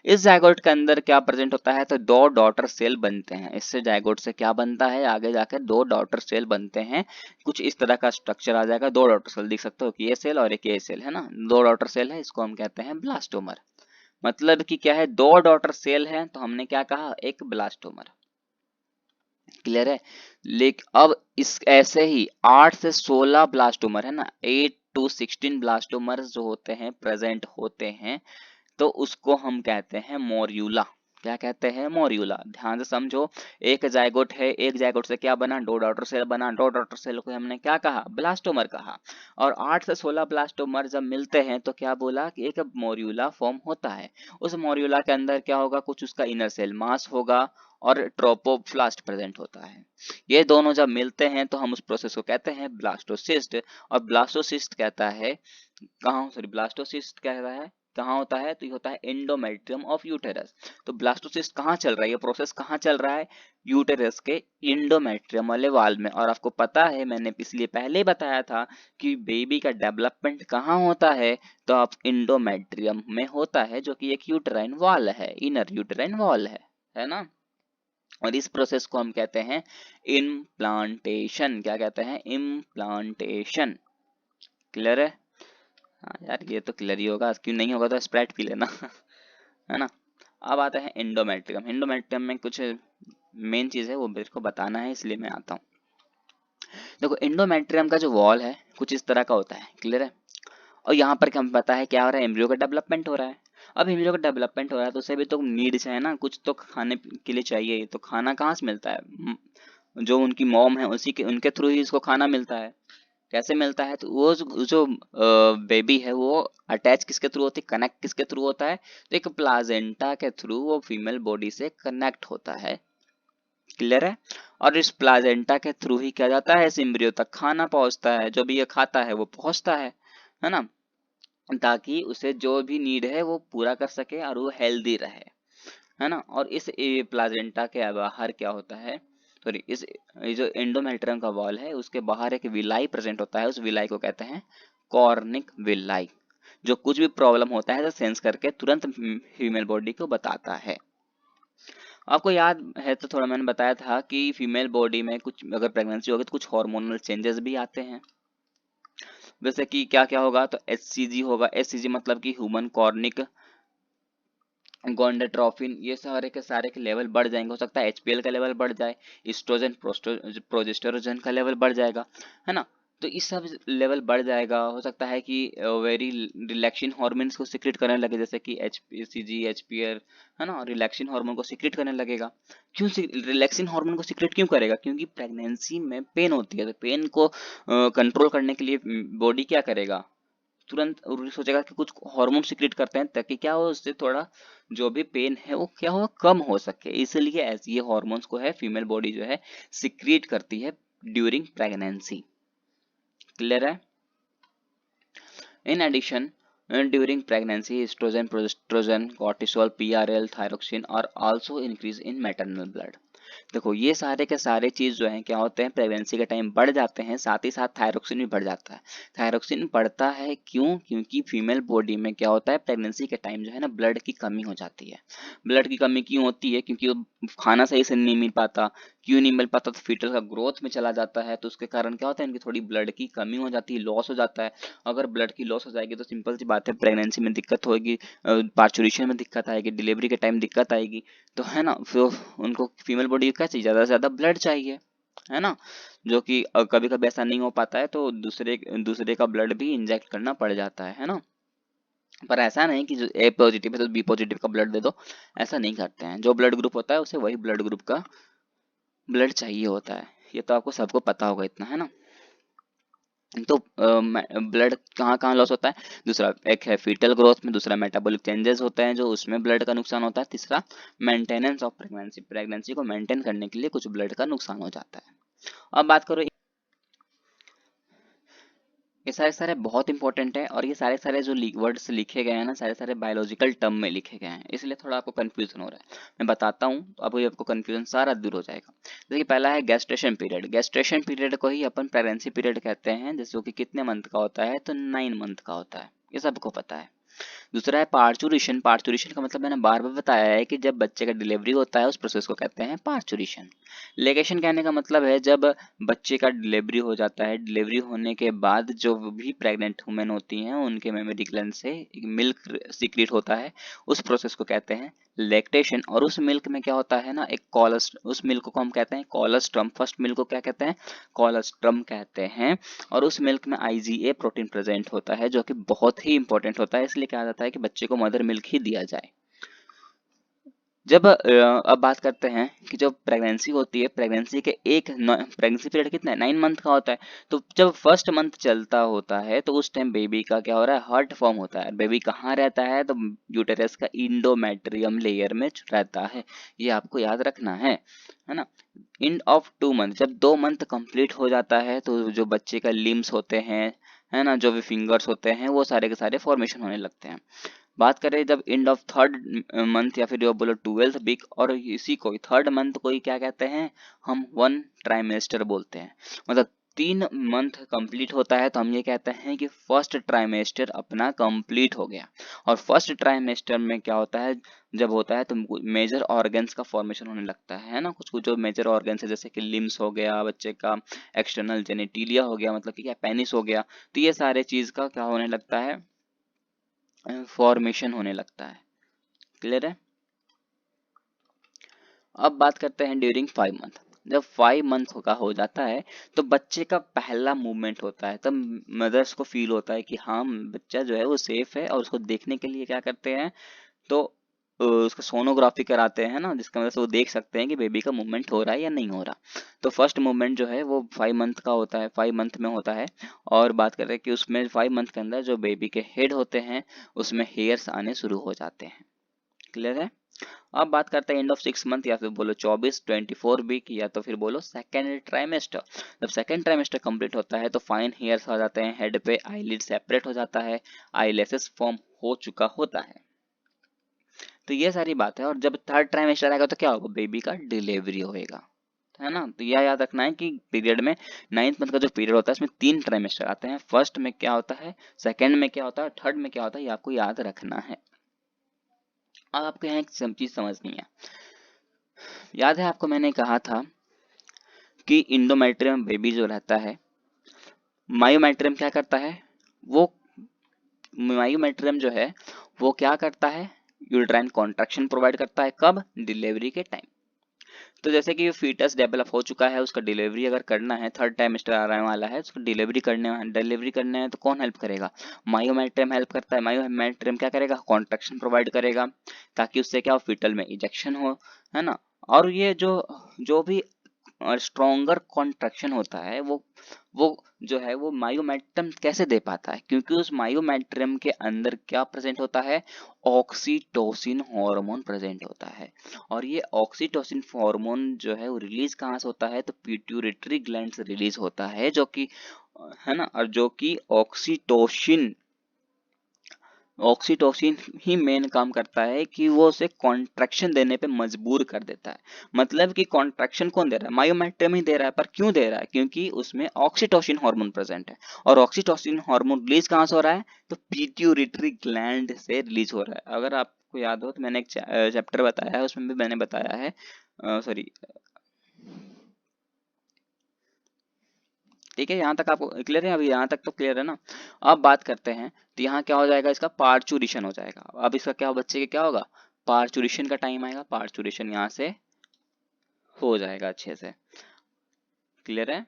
इस जायगोट के अंदर क्या प्रेजेंट होता है? तो 2 डॉटर सेल बनते हैं। इससे जायगोट से क्या बनता है? आगे जाकर 2 डॉटर सेल बनते हैं। कुछ इस तरह का स्ट्रक्चर आ जाएगा। 2 डॉटर सेल देख सकते हो कि ये सेल और एक ये सेल है ना, 2 डॉटर सेल है, इसको हम कहते हैं ब्लास्टोमर। मतलब कि क्या है? 2 डॉटर सेल है तो हमने क्या कहा? एक ब्लास्टोमर। क्लियर है? लेकिन अब इस ऐसे ही 8 से 16 ब्लास्टोमर है ना, 8 to 16 ब्लास्टोमर जो होते हैं प्रेजेंट होते हैं, तो उसको हम कहते हैं मोर्यूला। क्या कहते हैं, मोर्यूला। ध्यान से समझो, एक जायगोट है, एक जायगोट से क्या बना, 2 डॉटर सेल बना, 2 डॉटर सेल को हमने क्या कहा, ब्लास्टोमर कहा, और 8 से 16 ब्लास्टोमर जब मिलते हैं तो क्या बोला कि एक मोर्यूला फॉर्म होता है। उस मोर्यूला के अंदर क्या होगा, कुछ उसका इनर सेल मास होगा और ट्रोपोप्लास्ट प्रेजेंट होता है। ये दोनों जब मिलते हैं तो हम उस प्रोसेस को कहते हैं ब्लास्टोसिस्ट। और ब्लास्टोसिस्ट कहता है कहाँ, सॉरी, ब्लास्टोसिस्ट कहता है कहाँ होता है, तो ये होता है एंडोमेट्रियम ऑफ यूटेरस। तो ब्लास्टोसिस्ट कहाँ चल रहा है, ये प्रोसेस कहाँ चल रहा है, यूटेरस के एंडोमेट्रियम वाले वाल में। और आपको पता है, मैंने इसलिए पहले ही बताया था कि बेबी का डेवलपमेंट कहाँ होता है, तो आप एंडोमेट्रियम में होता है, जो कि एक यूटेराइन वॉल है, इनर यूटेराइन वॉल है ना। और इस प्रोसेस को हम कहते हैं इम्प्लांटेशन। क्या कहते हैं, इम्प्लांटेशन। क्लियर है? हाँ यार, ये तो क्लियर ही होगा, क्यों नहीं होगा तो स्प्राइट पी लेना है ना। अब आते हैं एंडोमेट्रियम। एंडोमेट्रियम में कुछ मेन चीज है, वो मेरे को बताना है, इसलिए मैं आता हूँ। देखो, एंडोमेट्रियम का जो वॉल है कुछ इस तरह का होता है। क्लियर है? और यहाँ पर क्या हमें पता है क्या हो रहा है, एम्ब्रियो का डेवलपमेंट हो रहा है। अब एम्ब्रियो का डेवलपमेंट हो रहा है तो उसे भी तो नीड्स है ना, कुछ तो खाने के लिए चाहिए। तो खाना कहाँ से मिलता है, जो उनकी मॉम है उसी के उनके थ्रू ही इसको खाना मिलता है। कैसे मिलता है, तो वो जो बेबी है वो अटैच किसके थ्रू होती है, कनेक्ट किसके थ्रू होता है, तो एक प्लाजेंटा के थ्रू वो फीमेल बॉडी से कनेक्ट होता है। क्लियर है? और इस प्लाजेंटा के थ्रू ही क्या जाता है, इस एम्ब्रियो तक खाना पहुंचता है, जो भी ये खाता है वो पहुंचता है ना, ताकि उसे जो भी नीड है वो पूरा कर सके और वो हेल्दी रहे, है ना। और इस प्लाजेंटा के बाहर क्या होता है, सॉरी, इस ये जो एंडोमेट्रियम का वॉल है उसके बाहर एक विलाई प्रेजेंट होता है। उस विलाई को कहते हैं कॉर्निक विलाई, जो कुछ भी प्रॉब्लम होता है तो सेंस करके तुरंत फीमेल बॉडी को बताता है। आपको याद है तो थोड़ा मैंने बताया था कि फीमेल बॉडी में कुछ अगर प्रेगनेंसी होगी तो कुछ हार्मोनल चेंजेस भी आते हैं। जैसे कि क्या क्या होगा, तो एचसीजी होगा। एचसीजी मतलब कि ह्यूमन कॉर्निक गोनाडोट्रोफिन, ये सारे के लेवल बढ़ जाएंगे। हो सकता है एचपीएल का लेवल बढ़ जाए, एस्ट्रोजन प्रोजेस्टेरोजन का लेवल बढ़ जाएगा, है ना। तो इस सब लेवल बढ़ जाएगा। हो सकता है कि वेरी रिलैक्सिंग हार्मोन्स को सिक्रेट करने लगे, जैसे कि एचसीजी, एचपीएल, है ना, रिलैक्सिंग हार्मोन को सिक्रेट करने लगेगा। क्यों रिलैक्सिंग हार्मोन को सिक्रेट क्यों करेगा, क्योंकि प्रेगनेंसी में पेन होती है, तो पेन को कंट्रोल करने के लिए बॉडी क्या करेगा, तुरंत सोचेगा कि कुछ हार्मोन सिक्रेट करते हैं, ताकि क्या हो, उससे थोड़ा जो भी पेन है वो क्या हो, कम हो सके। इसलिए ऐसे ये हार्मोन्स को है फीमेल बॉडी जो है सिक्रेट करती है ड्यूरिंग प्रेगनेंसी। क्लियर है? In addition, during pregnancy, estrogen, progesterone, cortisol, PRL, thyroxine are also increase in maternal blood. देखो, ये सारे के सारे चीज जो है क्या होते हैं, प्रेगनेंसी के टाइम बढ़ जाते हैं, साथ ही साथ थायरोक्सिन भी बढ़ जाता है। थायरोक्सिन बढ़ता है क्यों, क्योंकि फीमेल बॉडी में क्या होता है, प्रेगनेंसी के टाइम जो है ना ब्लड की कमी हो जाती है। ब्लड की कमी क्यों होती है, क्योंकि वो खाना सही से नहीं मिल पाता। क्यों नहीं मिल पाता, तो फीटल का ग्रोथ में चला जाता है, तो उसके कारण क्या होता है, इनकी थोड़ी ब्लड की कमी हो जाती है, लॉस हो जाता है। अगर ब्लड की लॉस हो जाएगी तो सिंपल सी बात है, प्रेगनेंसी में दिक्कत होगी, पार्चुरेशन में दिक्कत आएगी, डिलीवरी के टाइम दिक्कत आएगी, तो है ना। फिर उनको फीमेल बॉडी क्या चाहिए, ज्यादा से ज्यादा ब्लड चाहिए, है ना, जो कि कभी कभी ऐसा नहीं हो पाता है, तो दूसरे दूसरे का ब्लड भी इंजेक्ट करना पड़ जाता है ना। पर ऐसा नहीं कि जो ए पॉजिटिव है तो बी पॉजिटिव का ब्लड दे दो, ऐसा नहीं करते हैं। जो ब्लड ग्रुप होता है उसे वही ब्लड ग्रुप का ब्लड चाहिए होता है। ये तो आपको सबको पता होगा इतना, है ना। तो ब्लड कहाँ कहाँ लॉस होता है, दूसरा एक है फीटल ग्रोथ में, दूसरा मेटाबॉलिक चेंजेस होते हैं जो उसमें ब्लड का नुकसान होता है, तीसरा मेंटेनेंस ऑफ प्रेगनेंसी, प्रेगनेंसी को मेंटेन करने के लिए कुछ ब्लड का नुकसान हो जाता है। अब बात करो, ये सारे सारे बहुत इंपॉर्टेंट है, और ये सारे सारे जो वर्ड्स लिखे गए हैं ना, सारे सारे बायोलॉजिकल टर्म में लिखे गए हैं, इसलिए थोड़ा आपको कंफ्यूजन हो रहा है। मैं बताता हूँ तो आपको कंफ्यूजन सारा दूर हो जाएगा। जैसे कि पहला है गेस्टेशन पीरियड। गेस्टेशन पीरियड को ही अपन प्रेगनेंसी पीरियड कहते हैं, जैसे कि कितने मंथ का होता है, तो 9 मंथ का होता है, ये सबको पता है। दूसरा है पार्चुरेशन। पार्चुरेशन का मतलब मैंने बार बार बताया है कि जब बच्चे का डिलीवरी होता है उस प्रोसेस को कहते हैं पार्चुरेशन। लेगेशन कहने का मतलब है जब बच्चे का डिलीवरी हो जाता है, डिलीवरी होने के बाद जो भी प्रेग्नेंट वुमेन होती हैं उनके मेमोरी ग्लैंड से मिल्क सीक्रेट होता है, उस प्रोसेस को कहते हैं लैक्टेशन। और उस मिल्क में क्या होता है ना, एक उस मिल्क को हम कहते हैं कोलोस्ट्रम। फर्स्ट मिल्क को क्या कहते हैं, कोलोस्ट्रम कहते हैं। और उस मिल्क में आईजीए प्रोटीन प्रेजेंट होता है, जो कि बहुत ही इंपॉर्टेंट होता है, इसलिए कहा जाता है कि बच्चे को मदर मिल्क ही दिया जाए। जब अब बात करते हैं कि जब प्रेगनेंसी होती है, प्रेगनेंसी के प्रेगनेंसी पीरियड कितना है, 9 मंथ का होता है। तो जब फर्स्ट मंथ चलता होता है तो उस टाइम बेबी का क्या हो रहा है, हार्ट फॉर्म होता है। बेबी कहाँ रहता है, तो यूटेरस का इंडोमेट्रियम लेयर में रहता है। ये आपको याद रखना है ना। एंड ऑफ 2 मंथ, जब 2 मंथ कंप्लीट हो जाता है तो जो बच्चे का लिम्स होते हैं, है ना, जो भी फिंगर्स होते हैं, वो सारे के सारे फॉर्मेशन होने लगते हैं। बात करें जब एंड ऑफ 3rd मंथ या फिर जो बोलो 12th वीक, और इसी को 3rd मंथ को ही क्या कहते हैं, हम 1 ट्राइमेस्टर बोलते हैं। मतलब 3 मंथ कंप्लीट होता है तो हम ये कहते हैं कि फर्स्ट ट्राइमेस्टर अपना कंप्लीट हो गया। और फर्स्ट ट्राइमेस्टर में क्या होता है, जब होता है तो मेजर ऑर्गन्स का फॉर्मेशन होने लगता है ना। कुछ कुछ जो मेजर ऑर्गन्स है, जैसे कि लिम्स हो गया बच्चे का, एक्सटर्नल जेनिटिलिया हो गया, मतलब कि क्या पेनिस हो गया, तो ये सारे चीज का क्या होने लगता है, फॉर्मेशन होने लगता है। क्लियर है। अब बात करते हैं ड्यूरिंग 5 मंथ। जब 5 मंथ का हो जाता है तो बच्चे का पहला मूवमेंट होता है, तब मदर्स को फील होता है कि हाँ, बच्चा जो है वो सेफ है। और उसको देखने के लिए क्या करते हैं, तो उसका सोनोग्राफी कराते हैं ना, जिसका वजह से वो देख सकते हैं कि बेबी का मूवमेंट हो रहा है या नहीं हो रहा। तो फर्स्ट मूवमेंट जो है वो 5 मंथ का होता है, 5 मंथ में होता है। और बात करें कि उसमें 5 मंथ के अंदर जो बेबी के हेड होते हैं उसमें हेयर्स आने शुरू हो जाते हैं। क्लियर है। अब बात करते हैं एंड ऑफ 6 मंथ, या फिर बोलो 24 24 वीक, या तो फिर बोलो सेकेंड ट्राइमेस्टर। जब सेकेंड ट्राइमेस्टर कंप्लीट होता है तो फाइन हेयर्स आ जाते हैं हेड पे, आईलिड सेपरेट हो जाता है, आईलेसेस फॉर्म हो चुका होता है। तो ये सारी बात है। और जब 3rd ट्राइमेस्टर आएगा तो क्या होगा, बेबी का डिलीवरी होएगा, है ना। तो यह याद रखना है कि पीरियड में 9th मंथ का जो पीरियड होता है इसमें 3 ट्राइमेस्टर आते हैं। फर्स्ट में क्या होता है, सेकेंड में क्या होता है, थर्ड में क्या होता है, ये आपको याद रखना है। अब आपको यहाँ एक चीज समझनी है। याद है आपको मैंने कहा था कि इंडोमेट्रियम बेबी जो रहता है, मायोमेट्रियम क्या करता है, वो मायोमेट्रियम जो है वो क्या करता है, यूट्राइन कॉन्ट्रैक्शन प्रोवाइड करता है। कब, डिलीवरी के टाइम। तो जैसे कि फीटस डेवलप हो चुका है, उसका डिलीवरी अगर करना है, 3rd ट्राइमेस्टर आने वाला है, उसको डिलीवरी करने है तो कौन हेल्प करेगा, मायोमेट्रियम हेल्प करता है। मायोमेट्रियम क्या करेगा, कॉन्ट्रैक्शन प्रोवाइड करेगा, ताकि उससे क्या हो, फीटल में इजेक्शन हो, है ना। और ये जो जो भी स्ट्रोंगर कॉन्ट्रैक्शन होता है, वो जो है वो मायोमेट्रियम कैसे दे पाता है, क्योंकि उस मायोमेट्रियम के अंदर क्या प्रेजेंट होता है, ऑक्सीटोसिन हार्मोन प्रेजेंट होता है। और ये ऑक्सीटोसिन हार्मोन जो है वो रिलीज कहाँ से होता है, तो पिट्यूटरी ग्लैंड से रिलीज होता है, जो कि है ना। और जो कि ऑक्सीटोसिन ऑक्सीटोसिन ही मेन काम करता है कि वो उसे कॉन्ट्रैक्शन देने पे मजबूर कर देता है। मतलब कि कॉन्ट्रैक्शन कौन दे रहा है, मायोमेट्रियम ही दे रहा है। पर क्यों दे रहा है, क्योंकि उसमें ऑक्सीटोसिन हार्मोन प्रेजेंट है। और ऑक्सीटोसिन हार्मोन रिलीज कहाँ से हो रहा है, तो पिट्यूटरी ग्लैंड से रिलीज हो रहा है। अगर आपको याद हो तो मैंने एक चैप्टर बताया है, उसमें भी मैंने बताया है, सॉरी, ठीक है। यहाँ तक आपको क्लियर है, अभी यहाँ तक तो क्लियर है ना। अब बात करते हैं, तो यहाँ क्या हो जाएगा, इसका पार्चुरेशन हो जाएगा। अब इसका क्या, बच्चे के क्या होगा, पार्चुरेशन का टाइम आएगा, पार्चुरेशन यहाँ से हो जाएगा अच्छे से। क्लियर है।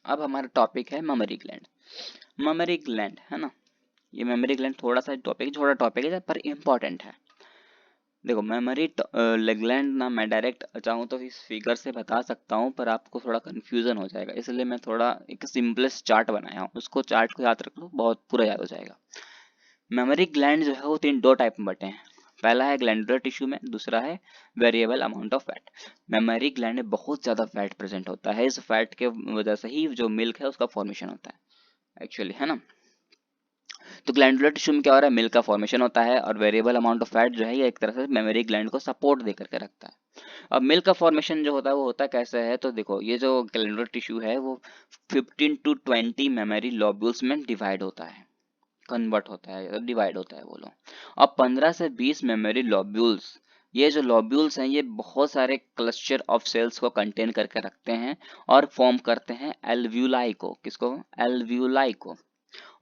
अब हमारा टॉपिक है मेमोरी ग्लैंड। मेमोरी ग्लैंड है ना, ये मेमोरी ग्लैंड थोड़ा सा टॉपिक, छोटा टॉपिक है पर इम्पोर्टेंट है। देखो मेमोरी ग्लैंड ना, मैं डायरेक्ट चाहूँ तो इस फिगर से बता सकता हूँ, पर आपको थोड़ा कंफ्यूजन हो जाएगा, इसलिए मैं थोड़ा एक सिंपलेस्ट चार्ट बनाया हूँ, उसको चार्ट को याद रख लो, बहुत पूरा याद हो जाएगा। मेमोरी ग्लैंड जो है वो दो टाइप में बटे हैं। पहला है ग्लैंडुलर टिश्यू में, दूसरा है variable amount of fat. Memory gland में बहुत ज्यादा फैट प्रेजेंट होता है, इस फैट के वजह से ही जो मिल्क है उसका फॉर्मेशन होता है एक्चुअली, है ना। तो ग्लैंडुलर टिश्यू में क्या हो रहा है, मिल्क का फॉर्मेशन होता है, और वेरिएबल अमाउंट ऑफ फैट जो है ये एक तरह से मेमोरी ग्लैंड को सपोर्ट दे करके रखता है। अब मिल्क का फॉर्मेशन जो होता है वो होता कैसे है, तो देखो ये जो ग्लैंडुलर टिश्यू है वो 15 to 20 मेमोरी लॉब्यूल्स में डिवाइड होता है, कन्वर्ट होता है, डिवाइड होता है बोलो। अब 15 से 20 मेमोरी लॉब्यूल्स, ये जो लॉब्यूल्स हैं ये बहुत सारे क्लस्टर ऑफ सेल्स को कंटेन करके रखते हैं और फॉर्म करते हैं एल्व्यूलाई को। किसको, एल्व्यूलाई को।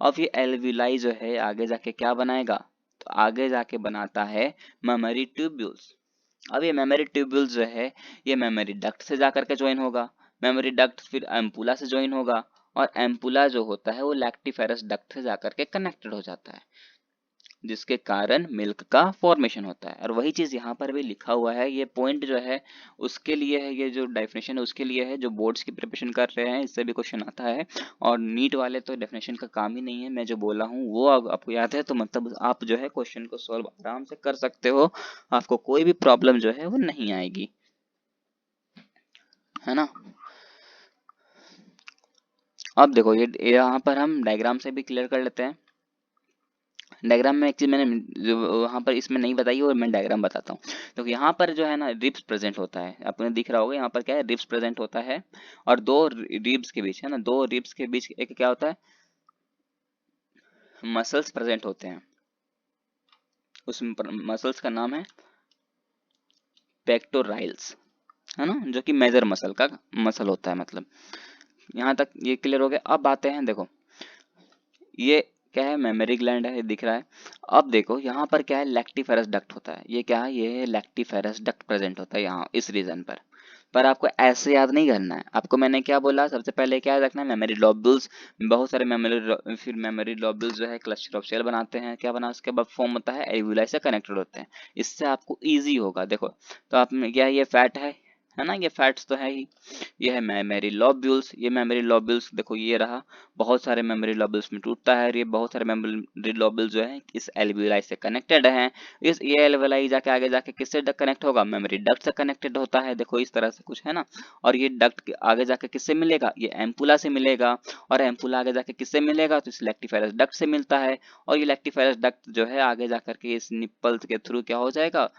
अब ये एल्व्यूलाई जो है आगे जाके क्या बनाएगा, तो आगे जाके बनाता है मेमोरी ट्यूब्यूल्स। अब ये मेमोरी ट्यूब्यूल्स जो है ये मेमोरी डक्ट से जाकर के ज्वाइन होगा, मेमोरी डक्ट फिर एम्पुला से ज्वाइन होगा, और एम्पुला जो होता है वो लैक्टिफेरस डक्ट से जाकर के कनेक्टेड हो जाता है। जिसके कारण मिल्क का फॉर्मेशन होता है। और वही चीज यहाँ पर भी लिखा हुआ है, ये पॉइंट जो है उसके लिए है, ये जो डेफिनेशन है उसके लिए है, जो बोर्ड्स की प्रिपरेशन कर रहे हैं इससे भी क्वेश्चन आता है। और नीट वाले तो डेफिनेशन का काम ही नहीं है, मैं जो बोला हूँ वो आपको याद है तो मतलब आप जो है क्वेश्चन को सॉल्व आराम से कर सकते हो, आपको कोई भी प्रॉब्लम जो है वो नहीं आएगी, है ना। अब देखो ये यहाँ पर हम डायग्राम से भी क्लियर कर लेते हैं। डायग्राम में एक चीज मैंने जो वहाँ पर इसमें नहीं बताई और मैं डायग्राम बताता हूँ। तो यहाँ पर जो है ना रिब्स प्रेजेंट होता है, आपने दिख रहा होगा यहाँ पर क्या है, रिब्स प्रेजेंट होता है। और दो रिब्स के बीच है ना, दो रिब्स के बीच एक क्या होता है, मसल्स प्रेजेंट होते हैं। उस मसल्स का नाम है पेक्टोराइल्स, है ना, जो कि मेजर मसल का मसल होता है। मतलब यहाँ तक ये क्लियर हो गया। अब आते हैं, देखो ये क्या है, मेमोरी ग्लैंड है, ये दिख रहा है। अब देखो यहाँ पर क्या है, लैक्टिफेरस डक्ट होता है। ये क्या है, ये लैक्टिफेरस डक्ट प्रेजेंट होता है यहाँ इस रीजन पर आपको ऐसे याद नहीं करना है। आपको मैंने क्या बोला, सबसे पहले क्या रखना है, मेमोरी लोब्यूल्स। बहुत सारे फिर मेमोरी लोब्यूल्स जो है क्लस्टर ऑफ सेल बनाते हैं, क्या बना उसके बाद फॉर्म होता है, एल्वियोलाई से कनेक्टेड होते हैं। इससे आपको इजी होगा। देखो तो आप में क्या है, ये फैट है ना, ये फैट्स तो है ही। ये है मेमोरी लोब्यूल्स, ये मेमोरी लोब्यूल्स देखो ये रहा, बहुत सारे मेमोरी लोब्यूल्स में टूटता है। और ये बहुत सारे मेमोरी लोब्यूल्स जो है इस एल्वियोलाई से कनेक्टेड हैं। इस ये एल्वियोलाई जाके आगे जाके किससे कनेक्ट होगा, मेमोरी डक्ट से कनेक्टेड होता है। देखो इस तरह से कुछ है ना। और ये डक्ट आगे जाके किससे मिलेगा, ये एम्पुला से मिलेगा। और एम्पुला आगे जाके किससे मिलेगा, तो इस लैक्टिफेरस डक्ट से मिलता है। और ये लैक्टिफेरस डक्ट जो है आगे जाकर के इस निप्पल्स के थ्रू क्या हो जाएगा,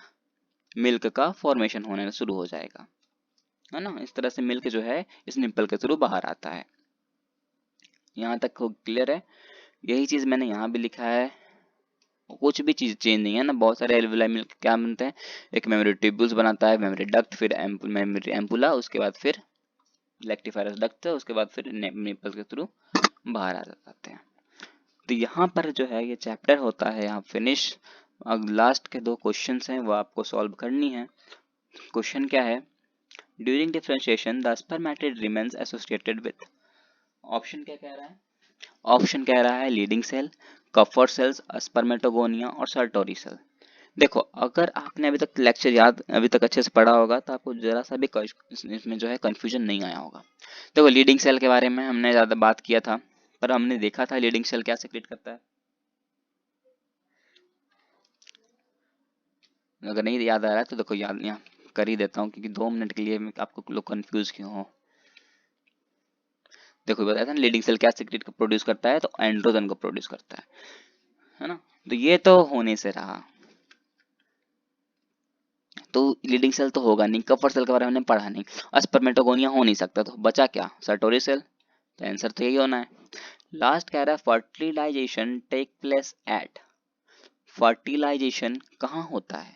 मिल्क का फॉर्मेशन होने शुरू हो जाएगा, है ना। इस तरह से मिल्क जो है इस निप्पल के थ्रू बाहर आता है। यहाँ तक क्लियर है। यही चीज मैंने यहाँ भी लिखा है, कुछ भी चीज चेंज नहीं है ना। बहुत सारे एल्वियोलाई मिलकर क्या बनते हैं, एक मेमोरी ट्यूब्यूल्स बनाता है, मेमोरी डक्ट, फिर मेमोरी एम्पुला, उसके बाद फिर लैक्टिफेरस डक्ट, उसके बाद फिर निप्पल के थ्रू बाहर आ जाते हैं। तो यहाँ पर जो है ये चैप्टर होता है यहाँ फिनिश। अब लास्ट के दो क्वेश्चंस हैं वो आपको सॉल्व करनी है। क्वेश्चन क्या है, during differentiation the spermatid remains associated with, option क्या कह रहा है, ऑप्शन कह रहा है Leydig cell, Kupffer cells, spermatogonia और सर्टोरी सेल। देखो अगर आपने अभी तक लेक्चर याद अभी तक अच्छे से पढ़ा होगा तो आपको जरा सा भी इसमें जो है कंफ्यूजन नहीं आया होगा। देखो लीडिंग सेल के बारे में हमने ज़्यादा बात किया था, पर हमने देखा था लीडिंग सेल क्या सिक्रेट करता है। अगर नहीं याद आ रहा है तो देखो याद यहाँ कर ही देता हूँ, क्योंकि 2 मिनट के लिए आपको लोग कंफ्यूज क्यों हो। देखो बताया था लीडिंग सेल क्या सिक्रेट को प्रोड्यूस करता है, तो एंड्रोजन को प्रोड्यूस करता है ना। तो ये तो होने से रहा, तो लीडिंग सेल तो होगा नहीं, कफर सेल के बारे में हमने पढ़ा नहीं, स्पर्मेटोगोनिया हो नहीं सकता, तो बचा क्या, सर्टोरी सेल। तो आंसर तो यही होना है। लास्ट कह रहा है fertilisation take place at, fertilisation कहाँ होता है।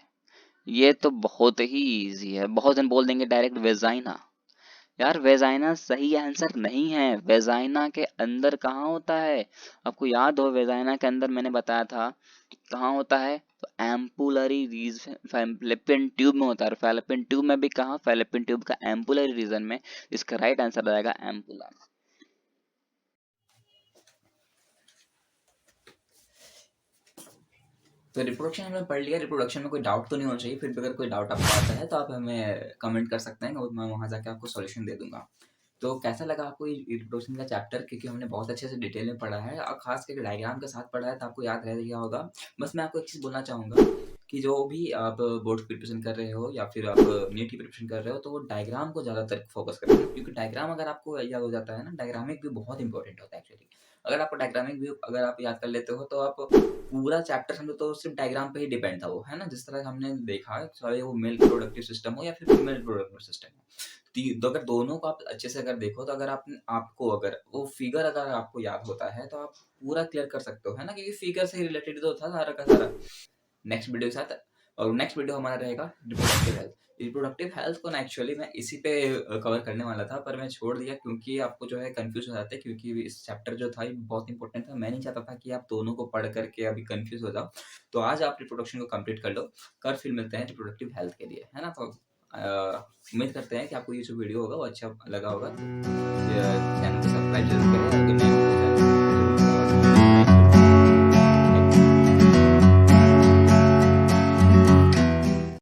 ये तो बहुत ही इजी है, बहुत जन बोल देंगे डायरेक्ट वेजाइना। यार वेजाइना सही आंसर नहीं है, वेजाइना के अंदर कहाँ होता है, आपको याद हो वेजाइना के अंदर मैंने बताया था कहाँ होता है, तो एम्पुलरी रीजन फैलोपियन ट्यूब में होता है। फैलोपियन ट्यूब में भी कहाँ, फैलोपियन ट्यूब का एम्पुलरी रीजन में। इसका राइट आंसर रहेगा एम्पुला। तो रिप्रोडक्शन हमने पढ़ लिया। रिप्रोडक्शन में कोई डाउट तो नहीं होना चाहिए, फिर भी अगर कोई डाउट आपको आता है तो आप हमें कमेंट कर सकते हैं और मैं वहाँ जाके आपको सॉल्यूशन दे दूंगा। तो कैसा लगा आपको ये रिप्रोडक्शन का चैप्टर, क्योंकि हमने बहुत अच्छे से डिटेल में पढ़ा है और खास करके डायग्राम के साथ पढ़ा है तो आपको याद रह गया होगा। बस मैं आपको एक चीज़ बोलना चाहूँगा कि जो भी आप बोर्ड की प्रिपरेशन कर रहे हो या फिर आप नीट की प्रिपरेशन कर रहे हो तो डायग्राम को ज़्यादातर फोकस करें, क्योंकि डायग्राम अगर आपको याद हो जाता है ना, डायग्रामिक भी बहुत इंपॉर्टेंट होता है एक्चुअली। अगर आपको डायग्रामिक व्यू अगर आप याद कर लेते हो तो आप पूरा चैप्टर समझो तो सिर्फ डायग्राम पे ही डिपेंड था वो, है ना। जिस तरह हमने देखा चाहे वो मेल रिप्रोडक्टिव सिस्टम हो या फिर फीमेल रिप्रोडक्टिव सिस्टम हो, तो अगर दोनों को आप अच्छे से अगर देखो तो अगर आप आपको अगर वो फिगर अगर आपको याद होता है तो आप पूरा क्लियर कर सकते हो, है ना, क्योंकि फिगर से ही रिलेटेड तो था सारा का सारा। नेक्स्ट वीडियो के साथ, और नेक्स्ट वीडियो हमारा रहेगा रिप्रोडक्टिव हेल्थ। रिप्रोडक्टिव हेल्थ को ना एक्चुअली मैं इसी पे कवर करने वाला था, पर मैं छोड़ दिया क्योंकि आपको जो है कंफ्यूज हो जाते हैं, क्योंकि इस चैप्टर जो था ये बहुत इंपॉर्टेंट था। मैं नहीं चाहता था कि आप दोनों को पढ़ करके अभी कंफ्यूज हो जाओ। तो आज आप रिप्रोडक्शन को कंप्लीट कर लो, कर फिर मिलते हैं रिप्रोडक्टिव हेल्थ के लिए, है ना। तो उम्मीद करते हैं कि आपको ये जो वीडियो होगा वो अच्छा लगा होगा। तो चैनल को सब्सक्राइब जरूर करें, अगर नए